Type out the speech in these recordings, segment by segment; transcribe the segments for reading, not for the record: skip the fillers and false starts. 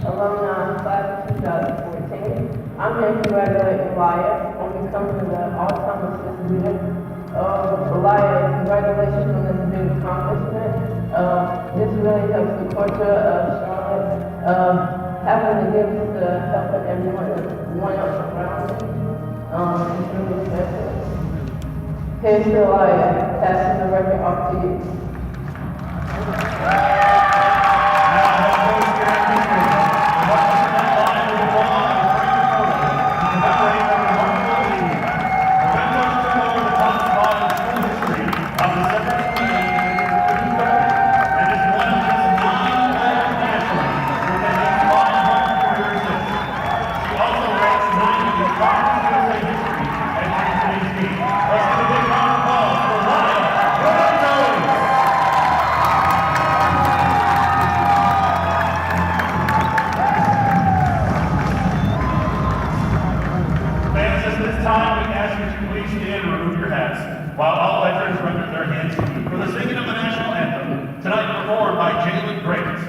Alumni Class of 2014. I'm here to congratulate Elia on becoming the all-time assist leader. Elia, congratulations on this big accomplishment. This really helps the culture of Charlotte. Having to give the help of everyone else around me. It's really special. Here's to Elia, passing the record off to you. While all veterans render their hands to you for the singing of the national anthem, tonight performed by Jalen Graves.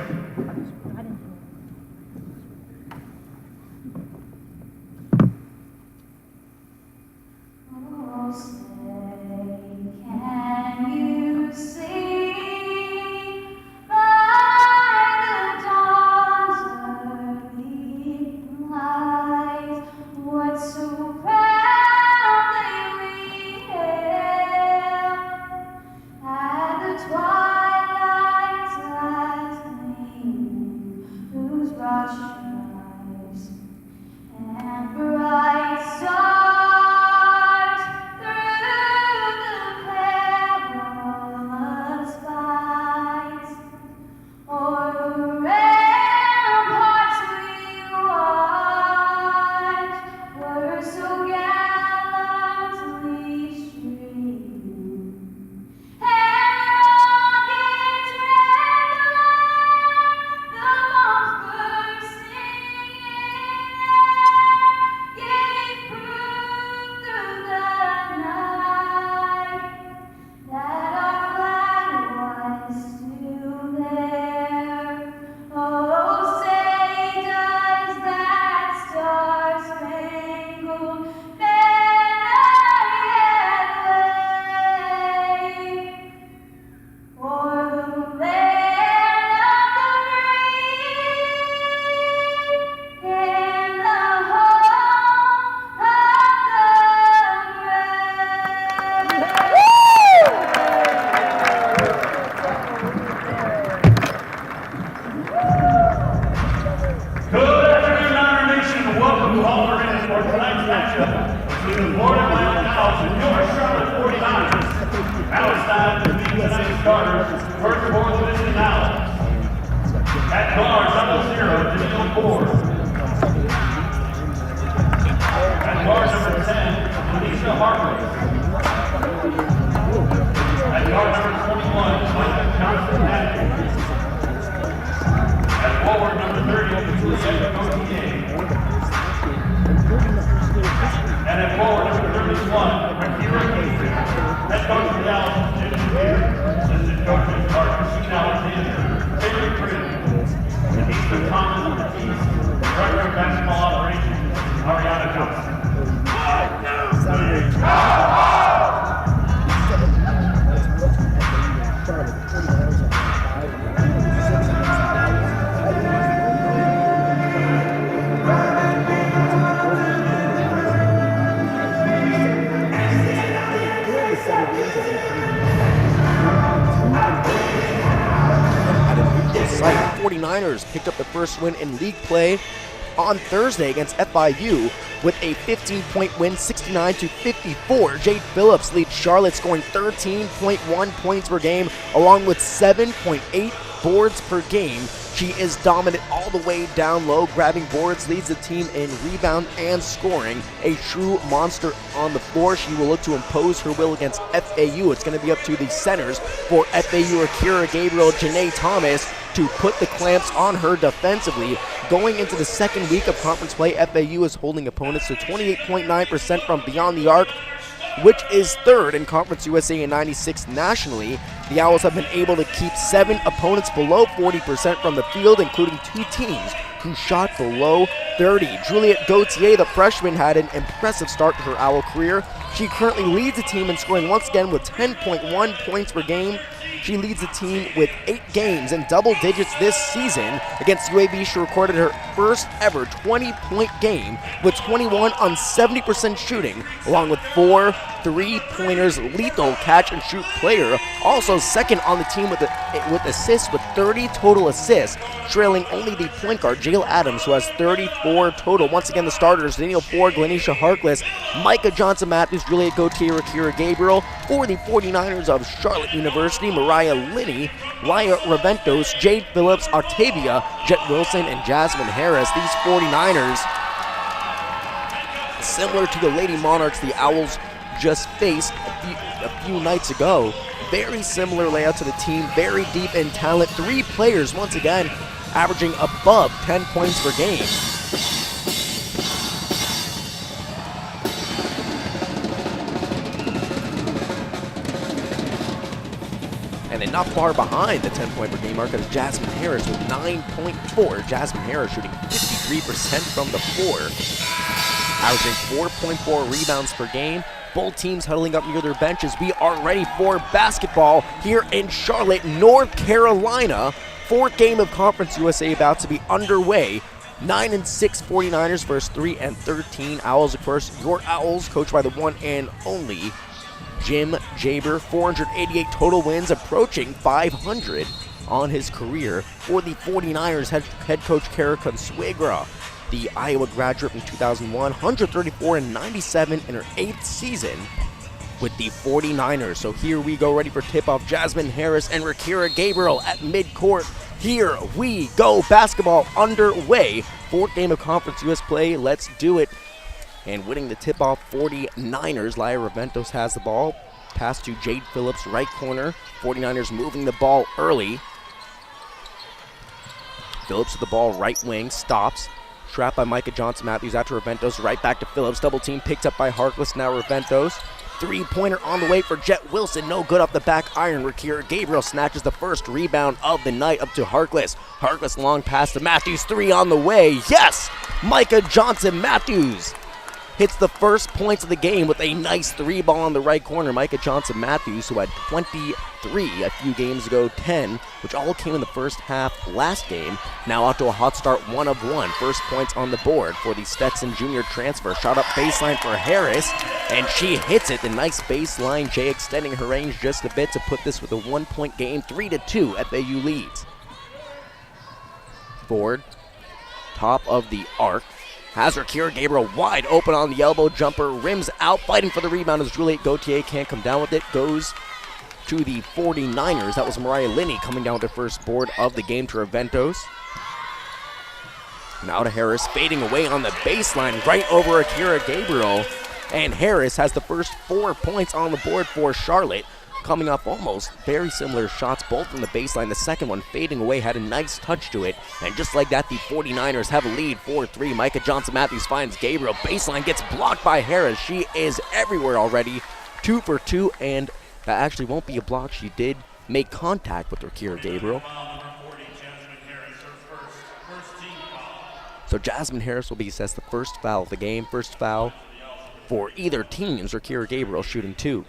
the Florida Atlantic Owls and your Charlotte 49ers. Now it's time to meet tonight's starters. First for the Michigan Owls. At guard, number 0, Daniel Ford. At guard, number 10, Alicia Harkless. At guard, number 21, Micah Johnson Matthews. At forward, number 30, Juliette Gauthier. And at forward, number 31, Rakira Casey. Head coach for the Owls, Jim Spear. Assistant coaches are Christine Alexander, Taylor Green, and Eastern Thomas Ortiz. Director of Basketball Operations, Ariana Johnson. 1, 2, 3, go! Site 49ers picked up the first win in league play on Thursday against FIU with a 15-point win, 69-54. Jade Phillips leads Charlotte, scoring 13.1 points per game, along with 7.8 boards per game. She is dominant all the way down low, grabbing boards, leads the team in rebound and scoring. A true monster on the floor. She will look to impose her will against FAU. It's going to be up to the centers for FAU, Akira Gabriel, Janae Thomas, to put the clamps on her defensively. Going into the second week of conference play, FAU is holding opponents to 28.9% from beyond the arc, which is third in Conference USA and 96th nationally. The Owls have been able to keep 7 opponents below 40% from the field, including 2 teams who shot below 30. Juliette Gauthier, the freshman, had an impressive start to her Owl career. She currently leads the team in scoring once again with 10.1 points per game. She leads the team with 8 games in double digits this season. Against UAB, she recorded her first ever 20-point game with 21 on 70% shooting, along with 4 3-pointers, lethal catch-and-shoot player. Also second on the team with assists with 30 total assists, trailing only the point guard, Jale Adams, who has 34 total. Once again, the starters, Daniel Ford, Glenisha Harkless, Micah Johnson Matthews, Juliette Gauthier, Akira Gabriel. For the 49ers of Charlotte University, Mariah Linney, Laya Raventos, Jade Phillips, Octavia, Jet Wilson, and Jasmine Harris. These 49ers, similar to the Lady Monarchs the Owls just faced a few nights ago. Very similar layout to the team, very deep in talent. 3 players, once again, averaging above 10 points per game. And then not far behind the 10-point per game mark is Jasmine Harris with 9.4. Jasmine Harris shooting 53% from the floor, averaging 4.4 rebounds per game. Both teams huddling up near their benches. We are ready for basketball here in Charlotte, North Carolina. 4th game of Conference USA about to be underway. 9-6 49ers versus 3-13 Owls. Of course, your Owls, coached by the one and only Jim Jaber. 488 total wins, approaching 500 on his career. For the 49ers, head coach Kara Consuegra, the Iowa graduate from 2001, 134-97 in her 8th season with the 49ers. So here we go, ready for tip-off. Jasmine Harris and Rakira Gabriel at midcourt. Here we go, basketball underway. 4th game of Conference US play, let's do it. And winning the tip-off, 49ers. Laya Raventos has the ball. Pass to Jade Phillips, right corner. 49ers moving the ball early. Phillips with the ball, right wing, stops. Trapped by Micah Johnson Matthews after Raventos. Right back to Phillips. Double team picked up by Harkless. Now Raventos. 3-pointer on the way for Jet Wilson. No good off the back iron. Rakira Gabriel snatches the first rebound of the night up to Harkless. Harkless long pass to Matthews. 3 on the way. Yes! Micah Johnson Matthews hits the first points of the game with a nice 3-ball on the right corner. Micah Johnson Matthews, who had 23 a few games ago, 10, which all came in the first half last game. Now out to a hot start, 1 of 1. First points on the board for the Stetson Junior transfer. Shot up baseline for Harris, and she hits it. The nice baseline J extending her range just a bit to put this with a 1-point game. 3-2, FAU leads. Ford, top of the arc. Has Rakira Gabriel wide open on the elbow jumper, rims out. out, fighting for the rebound as Juliet Gauthier can't come down with it. Goes to the 49ers. That was Mariah Linney coming down with the first board of the game to Reventos. Now to Harris, fading away on the baseline, right over Akira Gabriel. And Harris has the first 4 points on the board for Charlotte, coming off almost very similar shots, both from the baseline. The second one fading away had a nice touch to it. And just like that, the 49ers have a lead 4-3. Micah Johnson-Matthews finds Gabriel. Baseline gets blocked by Harris. She is everywhere already. 2 for 2, and that actually won't be a block. She did make contact with Akira Gabriel. So Jasmine Harris will be assessed the first foul of the game. First foul for either teams, or Akira Gabriel shooting 2.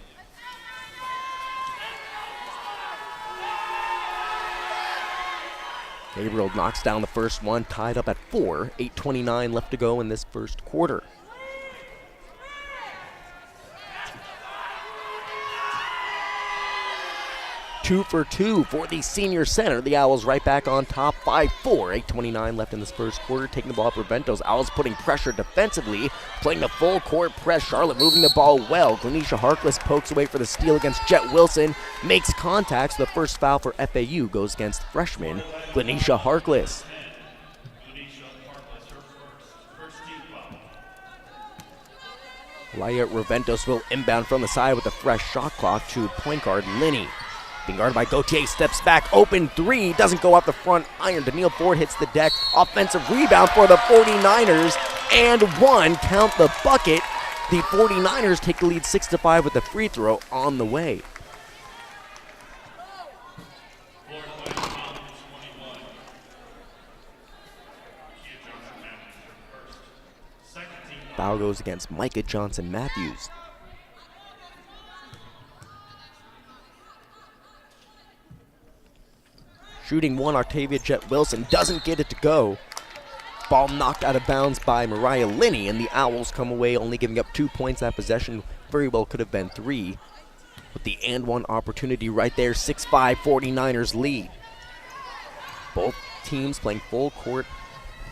Gabriel knocks down the first one, tied up at 4. 8:29 left to go in this first quarter. Two for 2 for the senior center. The Owls right back on top, 5-4. 8:29 left in this first quarter. Taking the ball up for Reventos. Owls putting pressure defensively, playing the full court press. Charlotte moving the ball well. Glenisha Harkless pokes away for the steal against Jet Wilson. Makes contact. So the first foul for FAU goes against freshman Glenisha Harkless. Laia Reventos will inbound from the side with a fresh shot clock to point guard Linney. Being guarded by Gauthier, steps back, open 3, doesn't go off the front iron. Danielle Ford hits the deck, offensive rebound for the 49ers, and 1, count the bucket. The 49ers take the lead 6-5 with the free throw on the way. Foul goes against Micah Johnson-Matthews. Shooting 1, Octavia Jet Wilson doesn't get it to go. Ball knocked out of bounds by Mariah Linney, and the Owls come away only giving up 2 points. That possession very well could have been 3. With the and 1 opportunity right there, 6-5 49ers lead. Both teams playing full court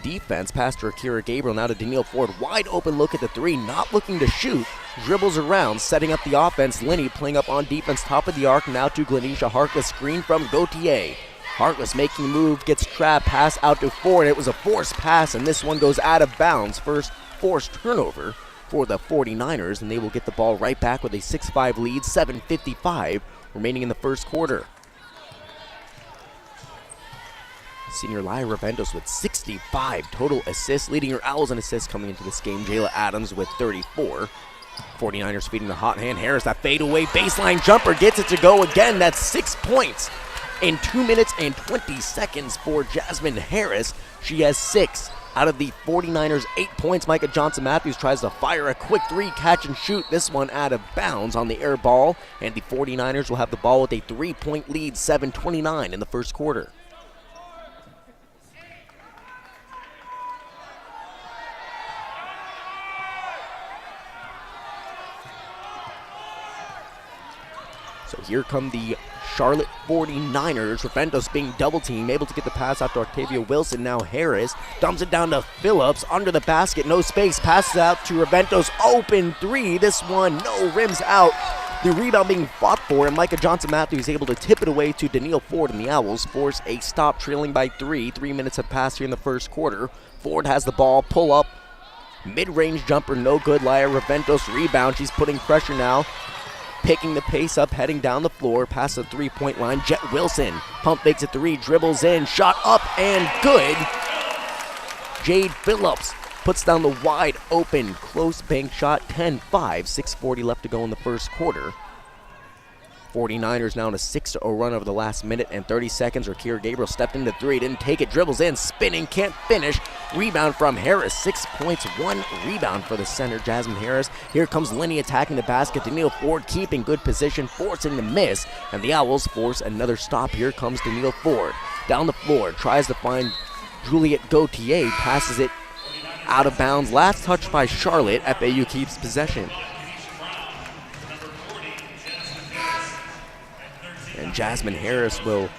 defense. Pass to Akira Gabriel, now to Danielle Ford. Wide open look at the 3, not looking to shoot. Dribbles around, setting up the offense. Linney playing up on defense, top of the arc, now to Glenisha Harkless. Screen from Gauthier. Harkless making the move, gets trapped, pass out to Ford. It was a forced pass, and this one goes out of bounds. First forced turnover for the 49ers, and they will get the ball right back with a 6-5 lead, 7:55 remaining in the first quarter. Senior Laia Reventos with 65 total assists, leading her Owls in assists coming into this game. Jayla Adams with 34. 49ers feeding the hot hand. Harris, that fadeaway baseline jumper, gets it to go again. That's 6 points. In 2 minutes and 20 seconds for Jasmine Harris. She has 6 out of the 49ers' 8 points. Micah Johnson-Matthews tries to fire a quick 3, catch and shoot. This one out of bounds on the air ball, and the 49ers will have the ball with a 3-point lead, 7:29 in the first quarter. So here come the Charlotte 49ers. Reventos being double teamed, able to get the pass out to Octavia Wilson. Now Harris dumps it down to Phillips, under the basket, no space, passes out to Reventos, open 3. This one, no rims out. The rebound being fought for, and Micah Johnson-Matthews able to tip it away to Danielle Ford, and the Owls force a stop, trailing by 3. 3 minutes have passed here in the first quarter. Ford has the ball, pull up, mid-range jumper, no good. Laia Reventos rebound, she's putting pressure now. Picking the pace up, heading down the floor, past the 3-point line. Jet Wilson, pump fakes a 3, dribbles in, shot up and good. Jade Phillips puts down the wide open, close bank shot, 10-5, 6:40 left to go in the first quarter. 49ers now in a 6-0 run over the last minute and 30 seconds. Akira Gabriel stepped into 3, didn't take it, dribbles in, spinning, can't finish. Rebound from Harris, 6 points, 1 rebound for the center, Jasmine Harris. Here comes Linney attacking the basket. Danielle Ford keeping good position, forcing the miss, and the Owls force another stop. Here comes Danielle Ford down the floor, tries to find Juliet Gauthier, passes it out of bounds. Last touch by Charlotte. FAU keeps possession. And Jasmine Harris will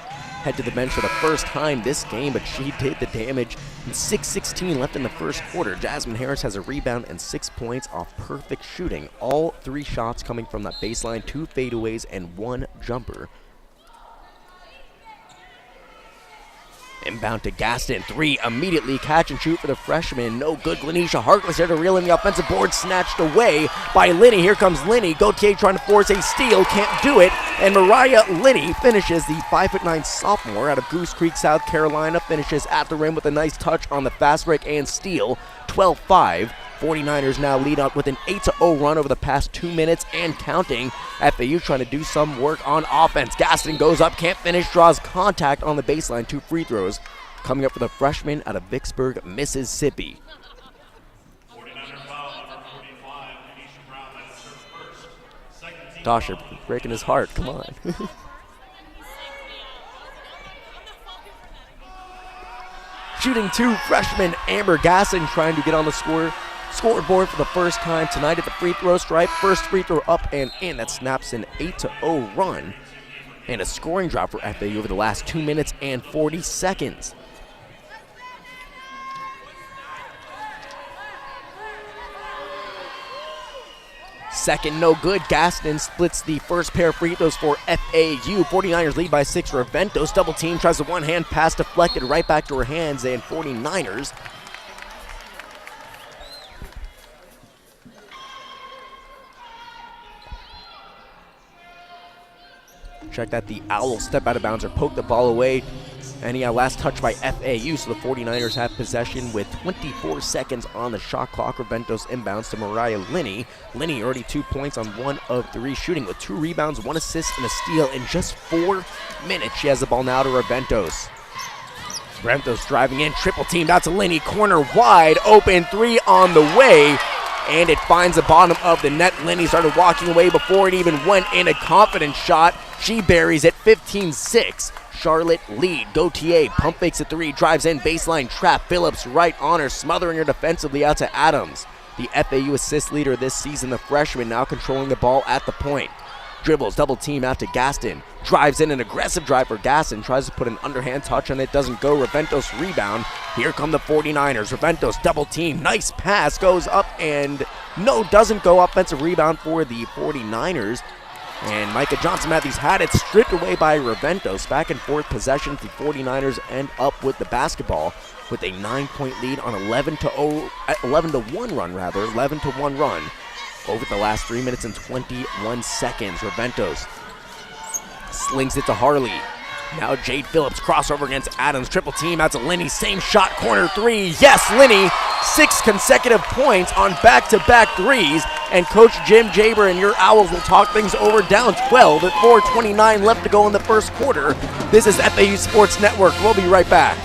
head to the bench for the first time this game, but she did the damage. 6:16 left in the first quarter. Jasmine Harris has a rebound and 6 points off perfect shooting. All 3 shots coming from that baseline, 2 fadeaways and 1 jumper. Inbound to Gaston, 3 immediately, catch and shoot for the freshman. No good. Glenisha Harkless there to reel in the offensive board, snatched away by Linney. Here comes Linney. Gautier trying to force a steal, can't do it. And Mariah Linney finishes, the 5'9" sophomore out of Goose Creek, South Carolina, finishes at the rim with a nice touch on the fast break and steal. 12-5. 49ers now lead up with an 8-0 run over the past 2 minutes and counting. FAU trying to do some work on offense. Gaston goes up, can't finish, draws contact on the baseline. 2 free throws coming up for the freshman out of Vicksburg, Mississippi. 49er foul, number 45, Anisha Brown, that's her first. Second team Gosh, you're foul. breaking his heart. Come on. Shooting 2, freshman Amber Gaston trying to get on the scoreboard for the first time tonight at the free throw stripe. First free throw up and in. That snaps an 8-0 run and a scoring drop for FAU over the last 2 minutes and 40 seconds. Second, no good. Gaston splits the first pair of free throws for FAU. 49ers lead by 6. Reventos double team, tries a one-hand pass, deflected right back to her hands, and 49ers check that, the Owls step out of bounds or poke the ball away. And yeah, last touch by FAU, so the 49ers have possession with 24 seconds on the shot clock. Reventos inbounds to Mariah Linney. Linney already 2 points on 1 of 3 shooting with 2 rebounds, 1 assist, and a steal in just 4 minutes. She has the ball now to Reventos. Reventos driving in, triple teamed out to Linney. Corner wide open, 3 on the way. And it finds the bottom of the net. Linney started walking away before it even went in. A confident shot. She buries it, 15-6. Charlotte lead. Gautier pump fakes a 3, drives in, baseline trap. Phillips right on her, smothering her defensively out to Adams. The FAU assist leader this season, the freshman, now controlling the ball at the point. Dribbles, double team out to Gaston. Drives in, an aggressive drive for Gaston. Tries to put an underhand touch and it doesn't go. Reventos rebound. Here come the 49ers. Reventos double team. Nice pass. Goes up and no, doesn't go. Offensive rebound for the 49ers. And Micah Johnson-Matthews had it stripped away by Reventos. Back and forth possessions. The 49ers end up with the basketball with a 9-point lead on 11-1 run over the last 3 minutes and 21 seconds. Reventos slings it to Harley. Now Jade Phillips crossover against Adams. Triple team out to Linney. Same shot, corner 3. Yes, Linney. 6 consecutive points on back-to-back threes. And Coach Jim Jaber and your Owls will talk things over, down 12 at 4:29 left to go in the first quarter. This is FAU Sports Network. We'll be right back.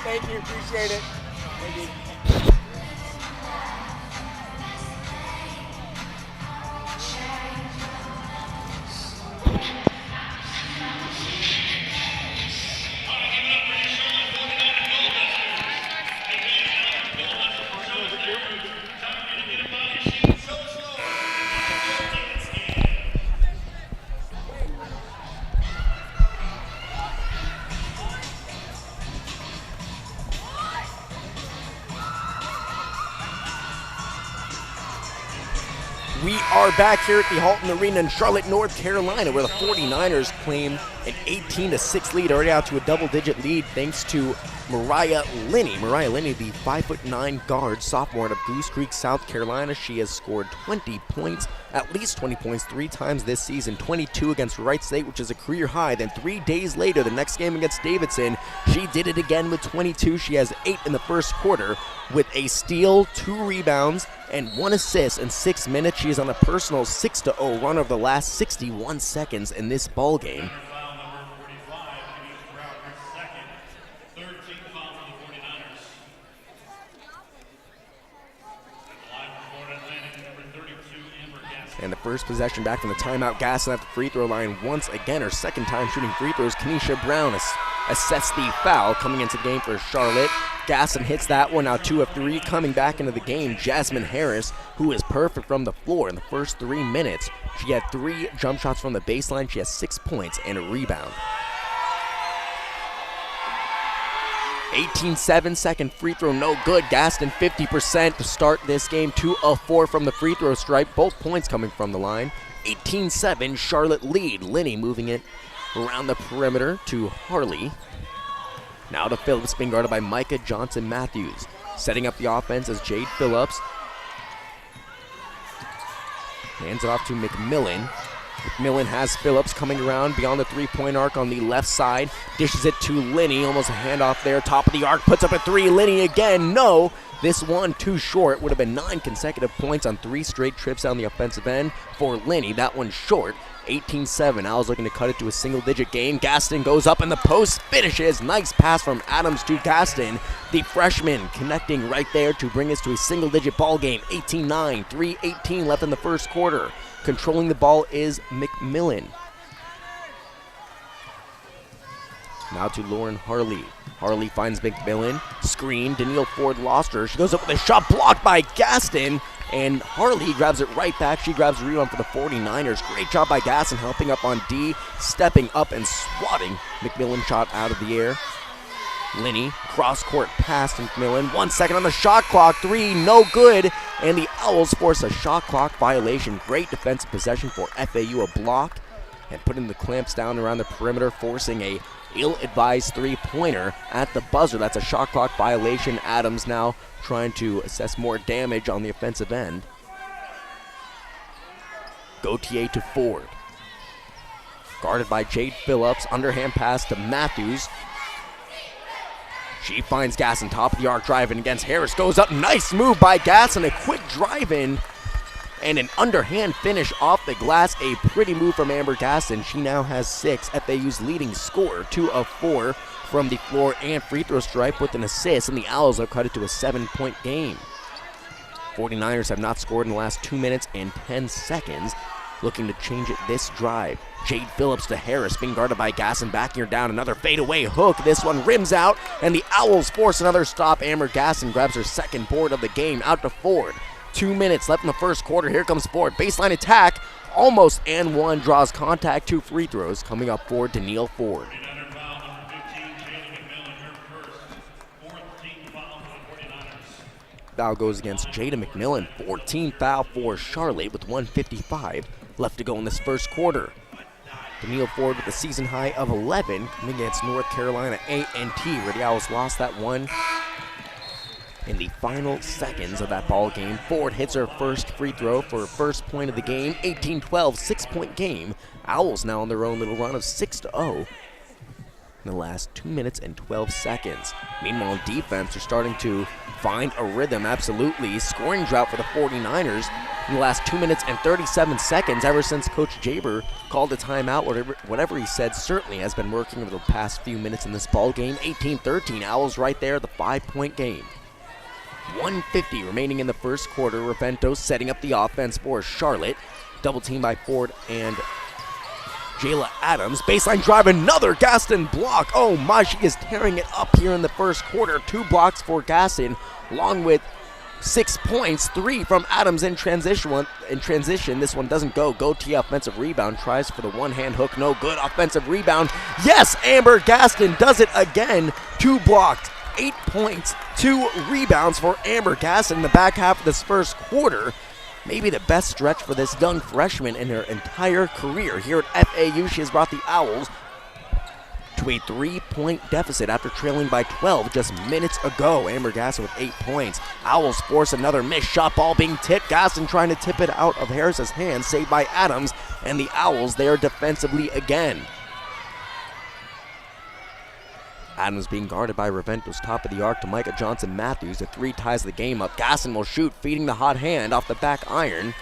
Thank you, appreciate it. Thank you. are back here at the Halton Arena in Charlotte, North Carolina, where the 49ers claim an 18-6 lead, already out to a double-digit lead thanks to Mariah Linney. Mariah Linney, the 5'9" guard, sophomore out of Goose Creek, South Carolina. She has scored 20 points, at least 20 points, 3 times this season. 22 against Wright State, which is a career high. Then 3 days later, the next game against Davidson, she did it again with 22. She has 8 in the first quarter with a steal, 2 rebounds, and 1 assist in 6 minutes. She is on a personal 6-0 run over the last 61 seconds in this ball game. Foul number 45, Denise Brown, her second. 13 foul for the 49ers. At the line for Florida Atlantic, number 32, Amber Gaston. And the first possession back from the timeout. Gaston at the free throw line once again. Her second time shooting free throws. Kenesha Brown assessed the foul coming into the game for Charlotte. Gaston hits that one, now 2 of 3. Coming back into the game, Jasmine Harris, who is perfect from the floor in the first 3 minutes. She had 3 jump shots from the baseline. She has 6 points and a rebound. 18-7, second free throw, no good. Gaston 50% to start this game. 2 of 4 from the free throw stripe. Both points coming from the line. 18-7, Charlotte lead. Linney moving it around the perimeter to Harley. Now to Phillips, being guarded by Micah Johnson-Matthews. Setting up the offense as Jade Phillips. Hands it off to McMillan. McMillan has Phillips coming around beyond the three-point arc on the left side. Dishes it to Linney, almost a handoff there. Top of the arc, puts up a 3. Linney again, no. This one too short. Would have been 9 consecutive points on 3 straight trips down the offensive end for Linney. That one short. 18-7. Owls looking to cut it to a single-digit game. Gaston goes up in the post, finishes. Nice pass from Adams to Gaston. The freshman connecting right there to bring us to a single-digit ball game. 18-9, 3:18 left in the first quarter. Controlling the ball is McMillan. Now to Lauren Harley. Harley finds McMillan. Screen. Danielle Ford lost her. She goes up with a shot blocked by Gaston. And Harley grabs it right back. She grabs a rebound for the 49ers. Great job by Gaston helping up on D. Stepping up and swatting McMillan shot out of the air. Linney, cross-court pass to McMillan. 1 second on the shot clock. 3, no good. And the Owls force a shot clock violation. Great defensive possession for FAU. A block and putting the clamps down around the perimeter, forcing a ill-advised three-pointer at the buzzer. That's a shot clock violation. Adams now trying to assess more damage on the offensive end. Gauthier to Ford. Guarded by Jade Phillips. Underhand pass to Matthews. She finds Gaston, top of the arc, driving against Harris. Goes up, nice move by Gaston. A quick drive-in and an underhand finish off the glass. A pretty move from Amber Gaston. She now has 6. FAU's leading scorer, 2 of 4 from the floor and free throw stripe with an assist, and the Owls have cut it to a 7-point game. 49ers have not scored in the last 2 minutes and 10 seconds. Looking to change it this drive. Jade Phillips to Harris, being guarded by Gaston, backing her down. Another fadeaway hook. This one rims out, and the Owls force another stop. Amber Gaston grabs her second board of the game. Out to Ford. 2 minutes left in the first quarter. Here comes Ford. Baseline attack. Almost and one. Draws contact. 2 free throws coming up for Danielle Ford. Foul goes against Jada McMillan. 14 foul for Charlotte with 1:55 left to go in this first quarter. Danielle Ford with a season high of 11 coming against North Carolina A&T, where the Owls lost that one in the final seconds of that ball game. Ford hits her first free throw for her first point of the game. 18-12, 6-point game. Owls now on their own little run of 6-0 in the last 2 minutes and 12 seconds. Meanwhile, defense, they're starting to find a rhythm, absolutely. Scoring drought for the 49ers in the last 2 minutes and 37 seconds ever since Coach Jaber called a timeout. Whatever he said certainly has been working over the past few minutes in this ball game. 18-13, Owls right there, the 5-point game. 1:50 remaining in the first quarter. Ravento setting up the offense for Charlotte. Double team by Ford and Jayla Adams. Baseline drive, another Gaston block. Oh my, she is tearing it up here in the first quarter. 2 blocks for Gaston, along with 6 points, 3 from Adams in transition. This one doesn't go. Gauthier offensive rebound, tries for the one-hand hook, no good. Offensive rebound, yes, Amber Gaston does it again. 2 blocked, 8 points, 2 rebounds for Amber Gaston in the back half of this first quarter. maybe the best stretch for this young freshman in her entire career. Here at FAU, she has brought the Owls to a 3-point deficit after trailing by 12 just minutes ago. Amber Gaston with 8 points. Owls force another missed shot, ball being tipped. Gaston trying to tip it out of Harris's hands, saved by Adams, and the Owls there defensively again. Adams being guarded by Raventos, top of the arc to Micah Johnson-Matthews. The 3 ties the game up. Gaston will shoot, feeding the hot hand off the back iron.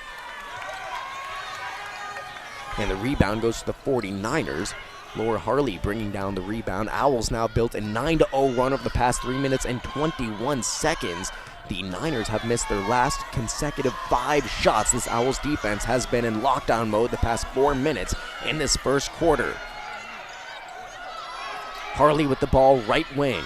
And the rebound goes to the 49ers. Laura Harley bringing down the rebound. Owls now built a 9-0 run over the past 3 minutes and 21 seconds. The Niners have missed their last consecutive 5 shots. This Owls defense has been in lockdown mode the past 4 minutes in this first quarter. Harley with the ball right wing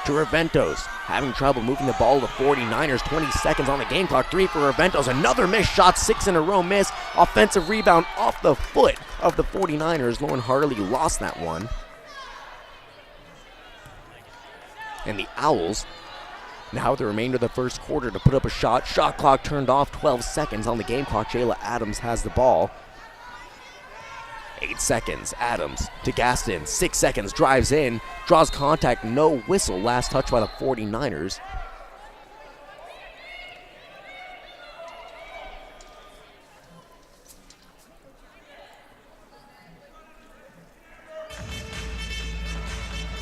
to Raventos, having trouble moving the ball to the 49ers. 20 seconds on the game clock. 3 for Raventos. Another missed shot, 6 in a row miss. Offensive rebound off the foot of the 49ers. Lauren Harley lost that one. And the Owls now the remainder of the first quarter to put up a shot. Shot clock turned off, 12 seconds on the game clock. Jayla Adams has the ball. 8 seconds, Adams to Gaston, 6 seconds, drives in, draws contact, no whistle, last touch by the 49ers.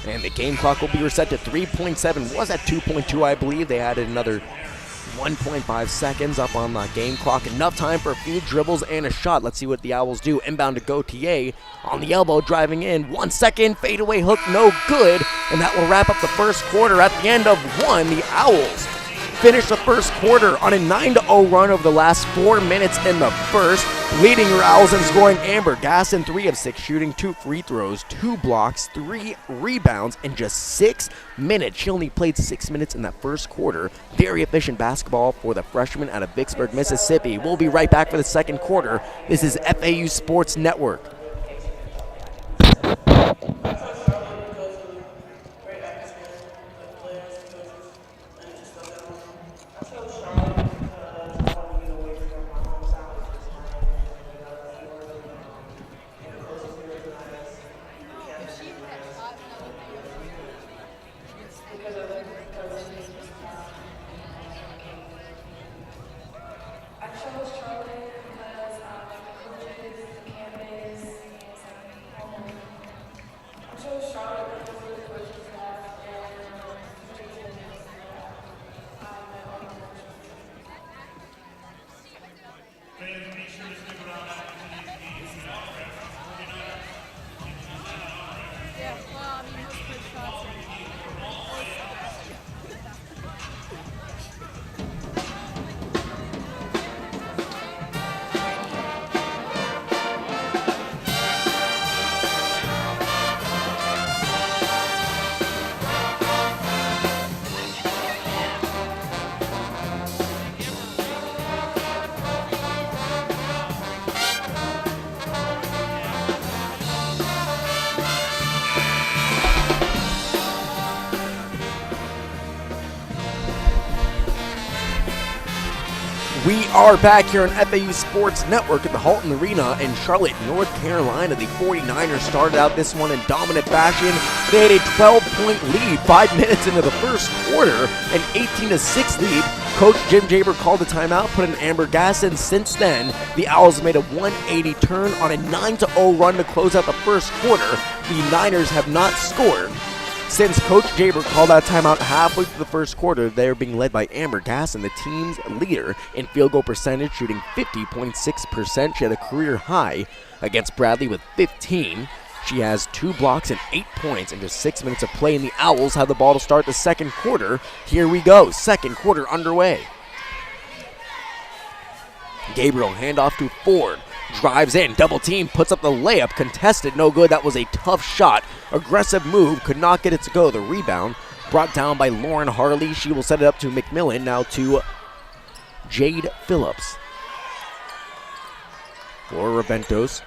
And the game clock will be reset to 3.7, was at 2.2 I believe. They added another 1.5 seconds up on the game clock. Enough time for a few dribbles and a shot. Let's see what the Owls do. Inbound to Gauthier on the elbow, driving in. 1 second, fadeaway hook, no good. And that will wrap up the first quarter. At the end of 1, the Owls finish the first quarter on a 9-0 run over the last 4 minutes in the first, leading her Owls in scoring. Amber Gaston 3 of 6 shooting, 2 free throws, 2 blocks, 3 rebounds in just 6 minutes. She only played 6 minutes in that first quarter. Very efficient basketball for the freshman out of Vicksburg, Mississippi. We'll be right back for the second quarter. This is FAU Sports Network. We are back here on FAU Sports Network at the Halton Arena in Charlotte, North Carolina. The 49ers started out this one in dominant fashion. They had a 12-point lead 5 minutes into the first quarter, an 18-6 lead. Coach Jim Jaber called a timeout, put in Amber Gaston. Since then, the Owls made a 180 turn on a 9-0 run to close out the first quarter. The Niners have not scored since Coach Jaber called out timeout halfway through the first quarter. They're being led by Amber Gaston, the team's leader in field goal percentage, shooting 50.6%. She had a career high against Bradley with 15. She has 2 blocks and 8 points in just 6 minutes of play, and the Owls have the ball to start the second quarter. Here we go, second quarter underway. Gabriel handoff to Ford. Drives in, double team, puts up the layup, contested, no good. That was a tough shot. Aggressive move, could not get it to go. The rebound brought down by Lauren Harley. She will set it up to McMillan, now to Jade Phillips. For Raventos.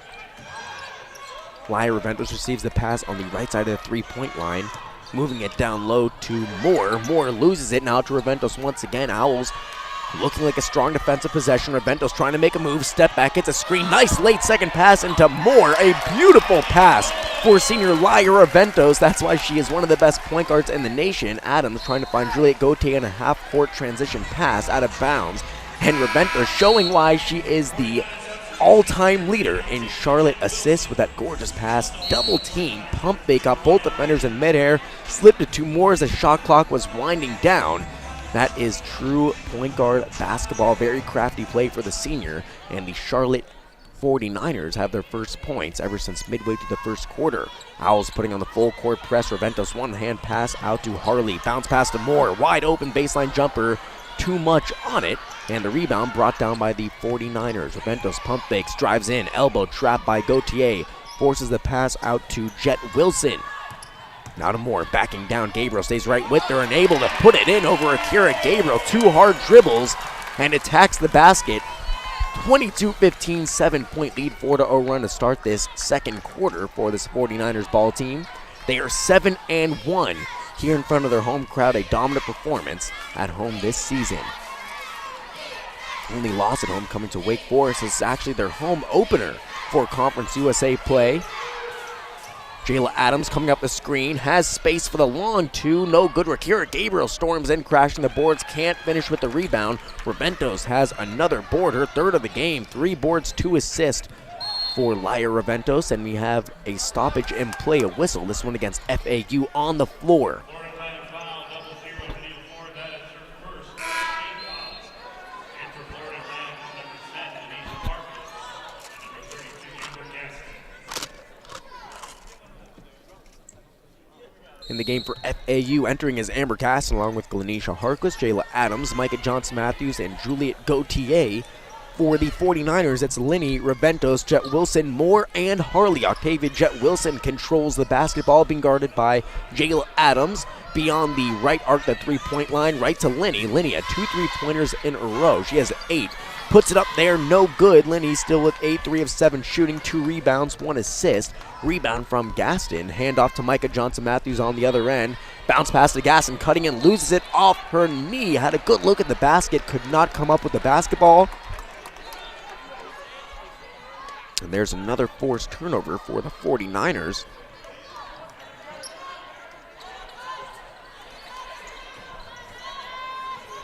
Laya Raventos receives the pass on the right side of the three-point line. Moving it down low to Moore. Moore loses it now to Raventos once again. Owls looking like a strong defensive possession. Reventos trying to make a move, step back, gets a screen. Nice late second pass into Moore. A beautiful pass for senior Lyra Reventos. That's why she is one of the best point guards in the nation. Adams trying to find Juliet Gauthier in a half-court transition pass out of bounds. And Reventos showing why she is the all-time leader in Charlotte assists with that gorgeous pass. Double team, pump fake, got both defenders in midair, slipped it to Moore as the shot clock was winding down. That is true point guard basketball. Very crafty play for the senior. And the Charlotte 49ers have their first points ever since midway through the first quarter. Owls putting on the full court press. Reventos one-hand pass out to Harley. Bounce pass to Moore. Wide open baseline jumper. Too much on it. And the rebound brought down by the 49ers. Reventos pump fakes, drives in. Elbow trapped by Gauthier. Forces the pass out to Jet Wilson. Now to Moore, backing down. Gabriel stays right with her and able to put it in over Akira Gabriel. 2 hard dribbles and attacks the basket. 22-15, 7-point lead, 4-0 run to start this second quarter for this 49ers ball team. They are 7-1 here in front of their home crowd. A dominant performance at home this season. Only loss at home coming to Wake Forest. This is actually their home opener for Conference USA play. Jayla Adams coming up the screen, has space for the long two, no good. Akira Gabriel storms in, crashing the boards, can't finish with the rebound. Reventos has another board, her third of the game, 3 boards, 2 assists for Lyra Reventos, and we have a stoppage in play, a whistle, this one against FAU on the floor. In the game for FAU, entering is Amber Caston along with Glanisha Harkless, Jayla Adams, Micah Johnson-Matthews, and Juliet Gauthier. For the 49ers, it's Linny, Reventos, Jet Wilson, Moore, and Harley. Octavia Jet Wilson controls the basketball, being guarded by Jayla Adams. Beyond the right arc, the three-point line, right to Linny. Linny had 2 3-pointers in a row. She has 8. Puts it up there, no good. Linny still with 8, 3 of 7 shooting, 2 rebounds, 1 assist. Rebound from Gaston. Handoff to Micah Johnson-Matthews on the other end. Bounce pass to Gaston, cutting in, loses it off her knee. Had a good look at the basket, could not come up with the basketball. And there's another forced turnover for the 49ers.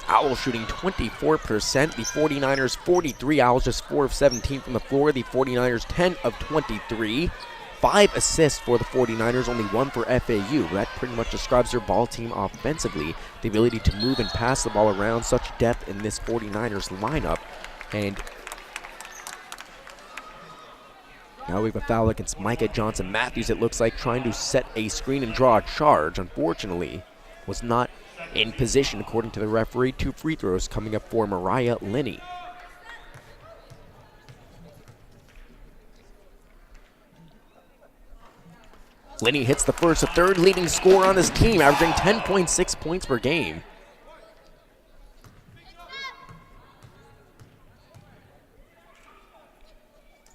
Owls shooting 24%, the 49ers 43. Owls just 4 of 17 from the floor. The 49ers 10 of 23. 5 assists for the 49ers, only 1 for FAU. That pretty much describes their ball team offensively. The ability to move and pass the ball around, such depth in this 49ers lineup. And now we have a foul against Micah Johnson-Matthews, it looks like, trying to set a screen and draw a charge. Unfortunately, was not in position according to the referee. 2 free throws coming up for Mariah Linney. Linney hits the first, the third leading scorer on his team, averaging 10.6 points per game.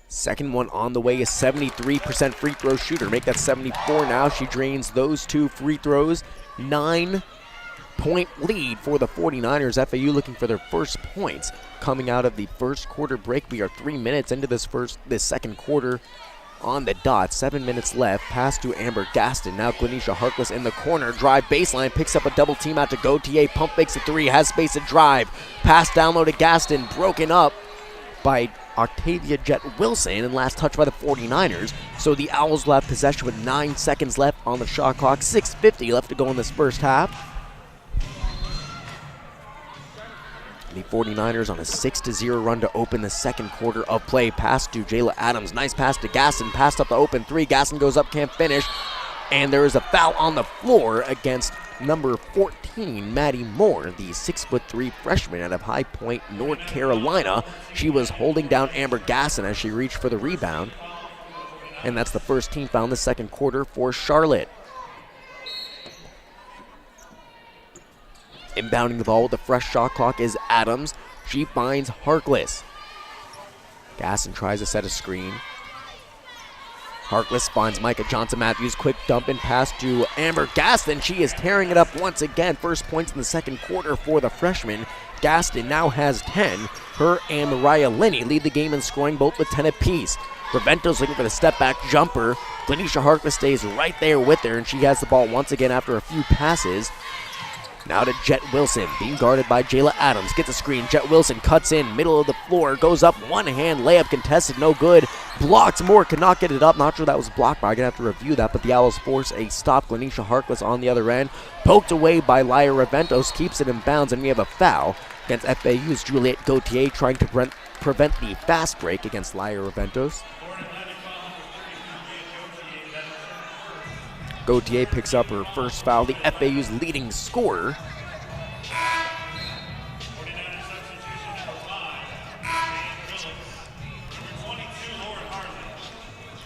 Second one on the way, is 73% free throw shooter. Make that 74 now. She drains those 2 free throws. 9-point lead for the 49ers. FAU looking for their first points coming out of the first quarter break. We are 3 minutes into this second quarter on the dot. 7 minutes left. Pass to Amber Gaston. Now Glanisha Harkless in the corner. Drive baseline. Picks up a double team out to Gauthier. Pump fakes a 3. Has space to drive. Pass down low to Gaston. Broken up by Octavia Jet Wilson, and last touch by the 49ers. So the Owls will have possession with 9 seconds left on the shot clock. 6:50 left to go in this first half. The 49ers on a 6-0 run to open the second quarter of play. Pass to Jayla Adams. Nice pass to Gaston. Passed up the open 3. Gaston goes up, can't finish. And there is a foul on the floor against number 14, Maddie Moore, the 6'3" freshman out of High Point, North Carolina. She was holding down Amber Gaston as she reached for the rebound. And that's the first team foul in the second quarter for Charlotte. Inbounding the ball with a fresh shot clock is Adams. She finds Harkless. Gaston tries to set a screen. Harkless finds Micah Johnson-Matthews. Quick dump and pass to Amber Gaston. She is tearing it up once again. First points in the second quarter for the freshman. Gaston now has 10. Her and Mariah Linney lead the game in scoring, both with 10 apiece. Ravento's looking for the step-back jumper. Glenisha Harkless stays right there with her, and she has the ball once again after a few passes. Now to Jet Wilson, being guarded by Jayla Adams. Gets a screen. Jet Wilson cuts in, middle of the floor, goes up, one-hand layup contested, no good. Blocked. Moore could not get it up. Not sure that was blocked, but I'm going to have to review that. But the Owls force a stop. Glenisha Harkless on the other end. Poked away by Lya Raventos, keeps it in bounds, and we have a foul against FAU's Juliette Gauthier, trying to prevent the fast break against Lya Raventos. Gauthier picks up her first foul, the FAU's leading scorer.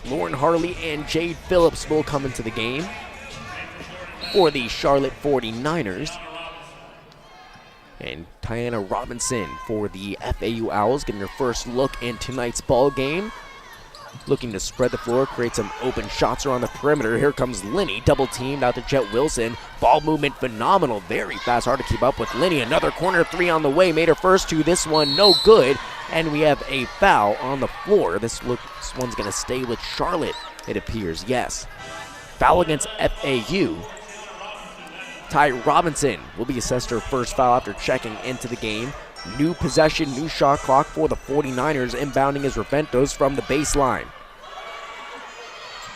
Lauren Harley and Jade Phillips will come into the game for the Charlotte 49ers. And Tiana Robinson for the FAU Owls, getting her first look in tonight's ball game. Looking to spread the floor, create some open shots around the perimeter. Here comes Linney, double teamed out to Jet Wilson. Ball movement phenomenal, very fast, hard to keep up with Linney. Another corner three on the way, made her first two, this one no good. And we have a foul on the floor. This one's gonna stay with Charlotte, it appears, yes. Foul against FAU. Ty Robinson will be assessed her first foul after checking into the game. New possession, new shot clock for the 49ers. Inbounding is Raventos from the baseline.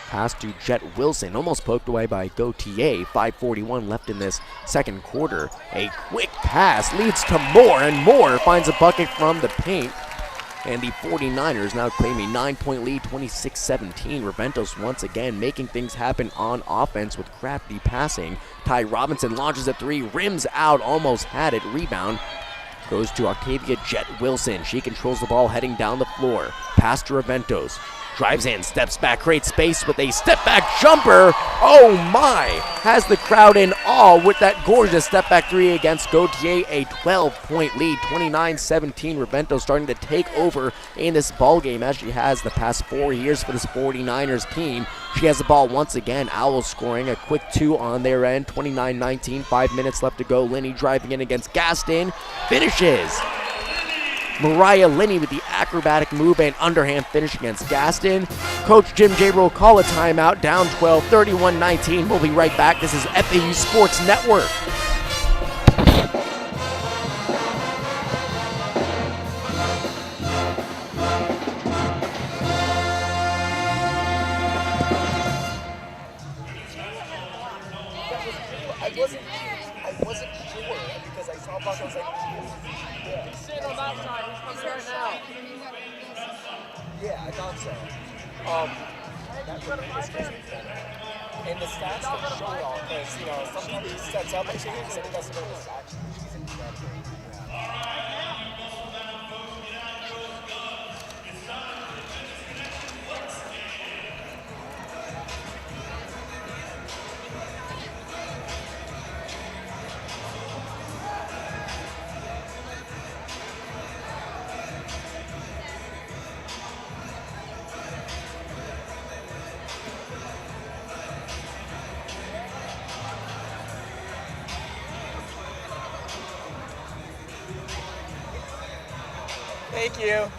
Pass to Jet Wilson, almost poked away by Gauthier. 5:41 left in this second quarter. A quick pass leads to Moore, and Moore finds a bucket from the paint. And the 49ers now claim a 9-point lead, 26-17. Raventos once again making things happen on offense with crafty passing. Ty Robinson launches a three, rims out, almost had it. Rebound goes to Octavia Jet Wilson. She controls the ball heading down the floor. Pass to Raventos. Drives in, steps back, creates space with a step-back jumper. Oh my! Has the crowd in awe with that gorgeous step-back three against Gauthier. A 12-point lead, 29-17. Raventos starting to take over in this ball game as she has the past 4 years for this 49ers team. She has the ball once again. Owls scoring a quick two on their end. 29-19, 5 minutes left to go. Linney driving in against Gaston. Finishes. Mariah Linney with the acrobatic move and underhand finish against Gaston. Coach Jim Jaber will call a timeout, down 12, 31-19. We'll be right back. This is FAU Sports Network. I wasn't sure because I saw Buck. I was like, he's sitting on that side. He's coming right now. Yeah, I thought so. That really was crazy. And the stats don't show all because, you know, sometimes he sets up and changes and he doesn't know the stats. She's incredible. Thank you.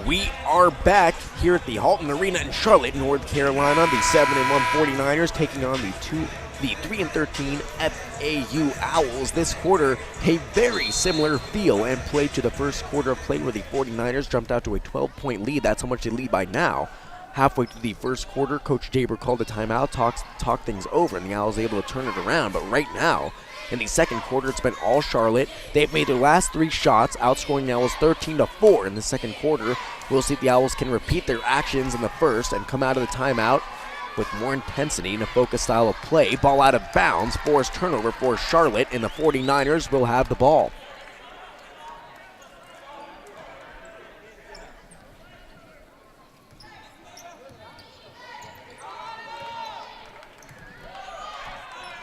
We are back here at the Halton Arena in Charlotte, North Carolina. The 7-1 49ers taking on the 3-13 FAU Owls. This quarter, a very similar feel and play to the first quarter of play where the 49ers jumped out to a 12-point lead. That's how much they lead by now. Halfway through the first quarter, Coach Jaber called a timeout, talked things over, and the Owls able to turn it around. But right now, In the second quarter, it's been all Charlotte. They've made their last 3 shots, outscoring the Owls 13-4 in the second quarter. We'll see if the Owls can repeat their actions in the first and come out of the timeout with more intensity and a focused style of play. Ball out of bounds, forced turnover for Charlotte, and the 49ers will have the ball.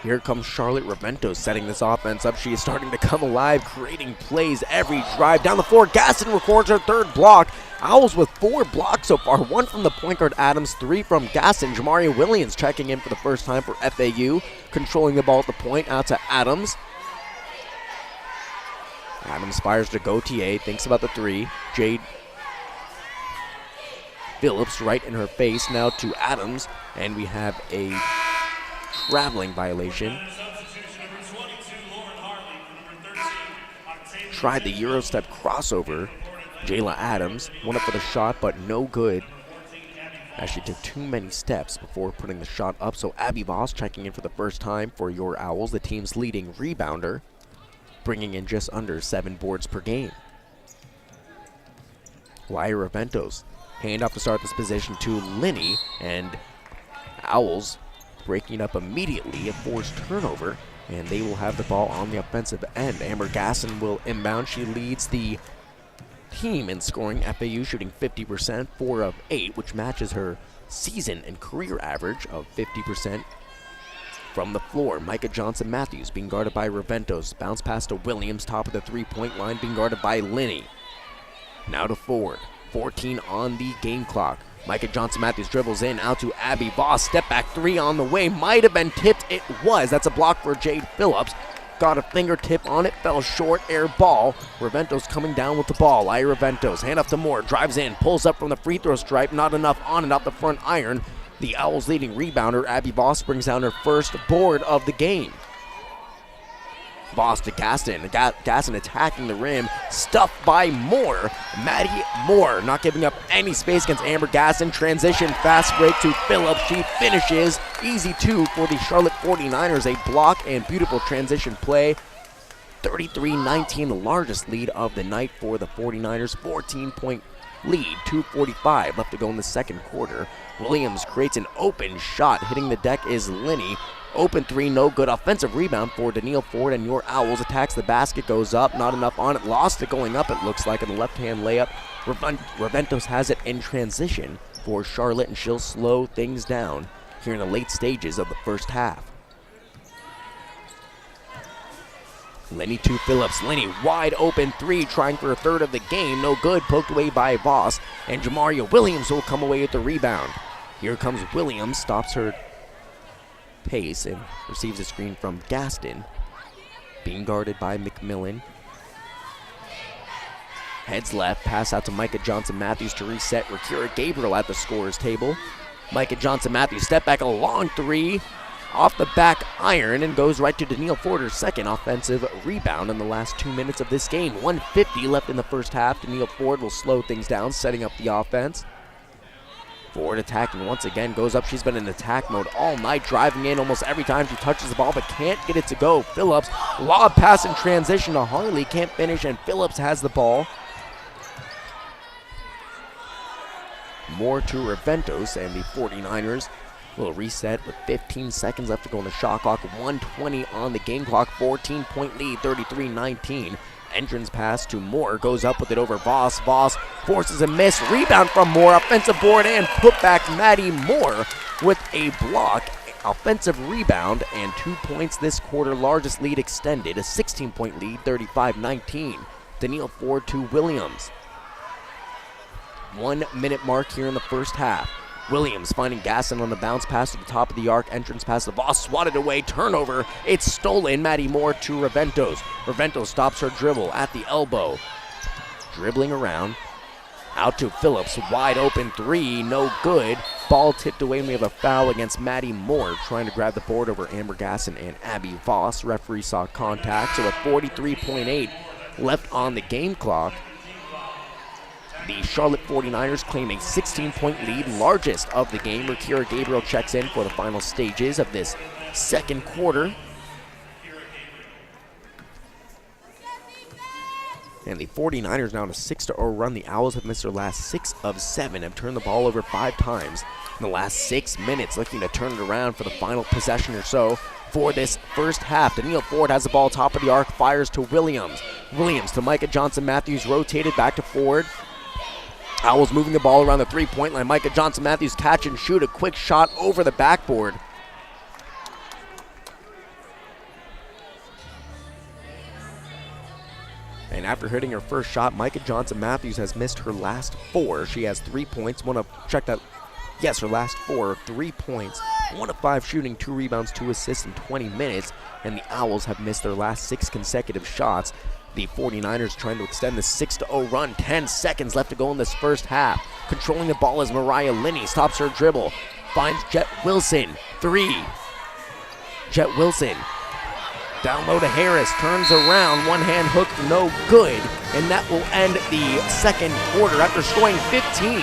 Here comes Charlotte Raventos setting this offense up. She is starting to come alive, creating plays every drive. Down the floor, Gaston records her 3rd block. Owls with 4 blocks so far, 1 from the point guard Adams, 3 from Gaston. Jamaria Williams checking in for the first time for FAU, controlling the ball at the point, out to Adams. Adams fires to Gauthier, thinks about the 3. Jade Phillips right in her face, now to Adams, and we have a traveling violation. Tried the Euro step crossover. Jayla Adams went up for the shot, but no good, as she took too many steps before putting the shot up. So Abby Voss checking in for the first time for your Owls, the team's leading rebounder, bringing in just under 7 boards per game. Lyra Raventos hand off to start this position to Linney, and Owls breaking up immediately, a forced turnover, and they will have the ball on the offensive end. Amber Gasson will inbound. She leads the team in scoring. FAU shooting 50%, 4 of 8, which matches her season and career average of 50% from the floor. Micah Johnson-Matthews being guarded by Raventos. Bounce pass to Williams, top of the 3-point line, being guarded by Linney. Now to Ford. 14 on the game clock. Micah Johnson-Matthews dribbles in, out to Abby Voss. Step back 3 on the way. Might have been tipped. It was. That's a block for Jade Phillips. Got a fingertip on it. Fell short. Air ball. Raventos coming down with the ball. Ira Raventos. Hand off to Moore. Drives in. Pulls up from the free throw stripe. Not enough on it. Off the front iron. The Owls leading rebounder, Abby Voss, brings down her first board of the game. Voss to Gaston. Gaston attacking the rim. Stuffed by Moore. Maddie Moore not giving up any space against Amber Gaston. Transition fast break to Phillips. She finishes. Easy 2 for the Charlotte 49ers. A block and beautiful transition play. 33-19, the largest lead of the night for the 49ers. 14-point lead. 2:45 left to go in the second quarter. Williams creates an open shot. Hitting the deck is Linney. Open 3, no good. Offensive rebound for Danielle Ford, and your Owls attacks the basket, goes up, not enough on it. Lost it going up, it looks like, in the left-hand layup. Raventos has it in transition for Charlotte, and she'll slow things down here in the late stages of the first half. Lenny to Phillips. Lenny wide open 3, trying for a third of the game. No good, poked away by Voss, and Jamaria Williams will come away with the rebound. Here comes Williams, stops her pace and receives a screen from Gaston, being guarded by McMillan. Heads left, pass out to Micah Johnson-Matthews to reset. Rakira Gabriel at the scorer's table. Micah Johnson-Matthews step back, a long 3 off the back iron, and goes right to Danielle Ford, her second offensive rebound in the last 2 minutes of this game. 1:50 left in the first half. Danielle Ford will slow things down, setting up the offense. Ford attacking once again, goes up. She's been in attack mode all night, driving in almost every time she touches the ball, but can't get it to go. Phillips, lob pass in transition to Harley, can't finish, and Phillips has the ball. More to Raventos, and the 49ers will reset with 15 seconds left to go on the shot clock. 1:20 on the game clock, 14-point lead, 33-19. Entrance pass to Moore, goes up with it over Voss. Voss forces a miss, rebound from Moore, offensive board and putback. Maddie Moore with a block, offensive rebound, and 2 points this quarter. Largest lead extended, a 16-point lead, 35-19. Danielle Ford to Williams. 1 minute mark here in the first half. Williams finding Gaston on the bounce pass to the top of the arc. Entrance pass to Voss, swatted away, turnover. It's stolen. Maddie Moore to Raventos. Raventos stops her dribble at the elbow. Dribbling around. Out to Phillips, wide open 3, no good. Ball tipped away, and we have a foul against Maddie Moore, trying to grab the board over Amber Gaston and Abby Voss. Referee saw contact, so with 43.8 left on the game clock, the Charlotte 49ers claim a 16-point lead, largest of the game. Rakira Gabriel checks in for the final stages of this second quarter. And the 49ers now on a 6-0 run. The Owls have missed their last 6 of 7, have turned the ball over 5 times in the last 6 minutes, looking to turn it around for the final possession or so for this first half. Daniil Ford has the ball top of the arc, fires to Williams. Williams to Micah Johnson-Matthews, rotated back to Ford. Owls moving the ball around the 3-point line. Micah Johnson-Matthews catch and shoot, a quick shot over the backboard. And after hitting her first shot, Micah Johnson-Matthews has missed her last 4. She has 3 points. Want to check that? Yes, her last 4, 3 points, 1 of 5 shooting, 2 rebounds, 2 assists in 20 minutes. And the Owls have missed their last 6 consecutive shots. The 49ers trying to extend the 6-0 run. 10 seconds left to go in this first half. Controlling the ball is Mariah Linney. Stops her dribble. Finds Jet Wilson. 3. Jet Wilson. Down low to Harris. Turns around. One hand hook. No good. And that will end the second quarter. After scoring 15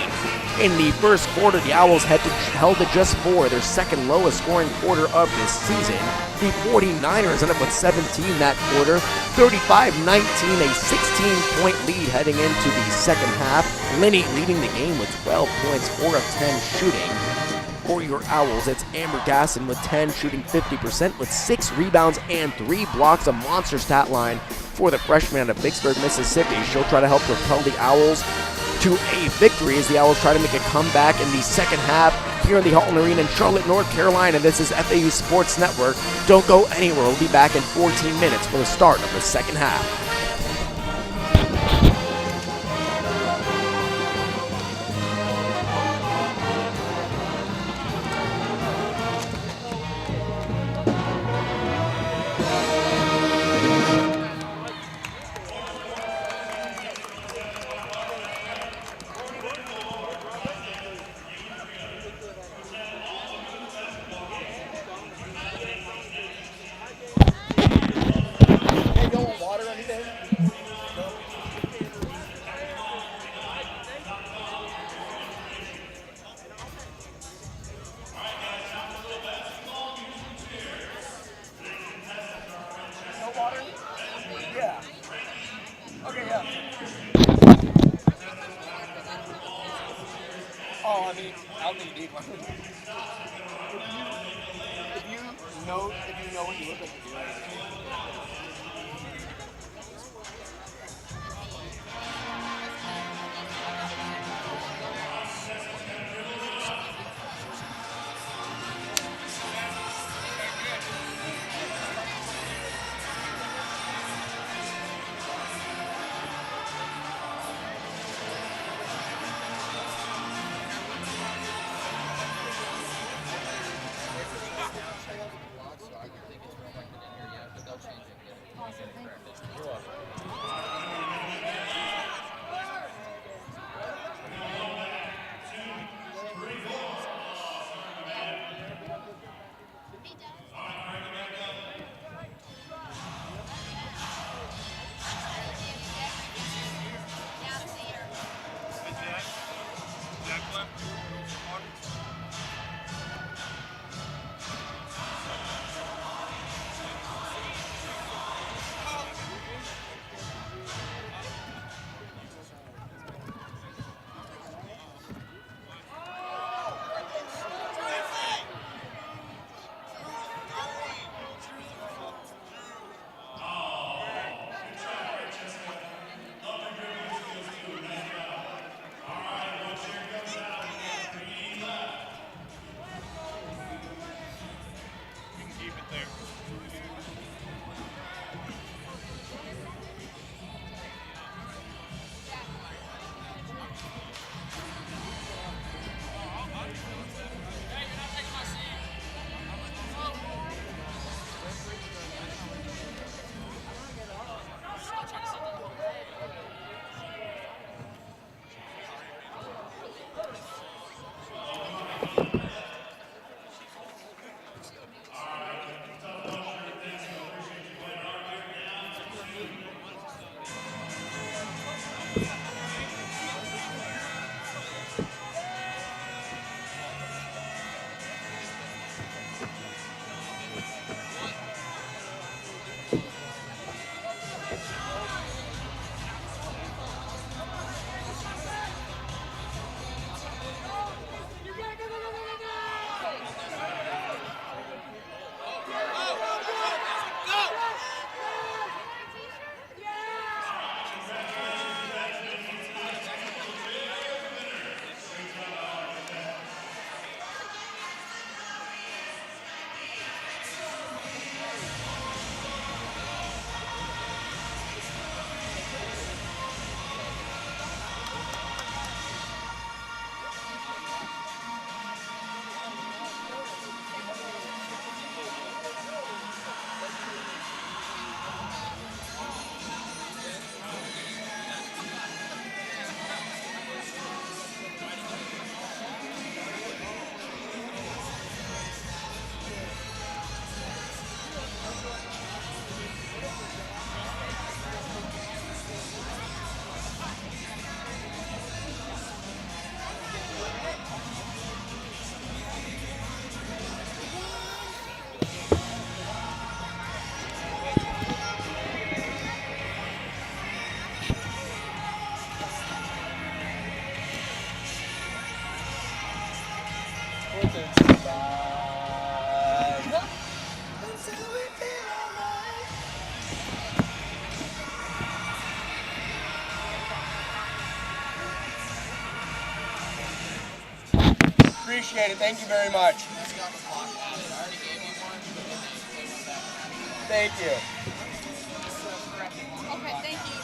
in the first quarter, the Owls held to just 4. Their second lowest scoring quarter of this season. The 49ers end up with 17 that quarter, 35-19, a 16-point lead heading into the second half. Linney leading the game with 12 points, 4 of 10 shooting. For your Owls, it's Amber Gasson with 10, shooting 50%, with 6 rebounds and 3 blocks, a monster stat line for the freshman out of Vicksburg, Mississippi. She'll try to help propel the Owls to a victory as the Owls try to make a comeback in the second half here in the Halton Arena in Charlotte, North Carolina. This is FAU Sports Network. Don't go anywhere. We'll be back in 14 minutes for the start of the second half. If you know what you look like to do. Appreciate it. Thank you very much. Thank you. Okay, thank you.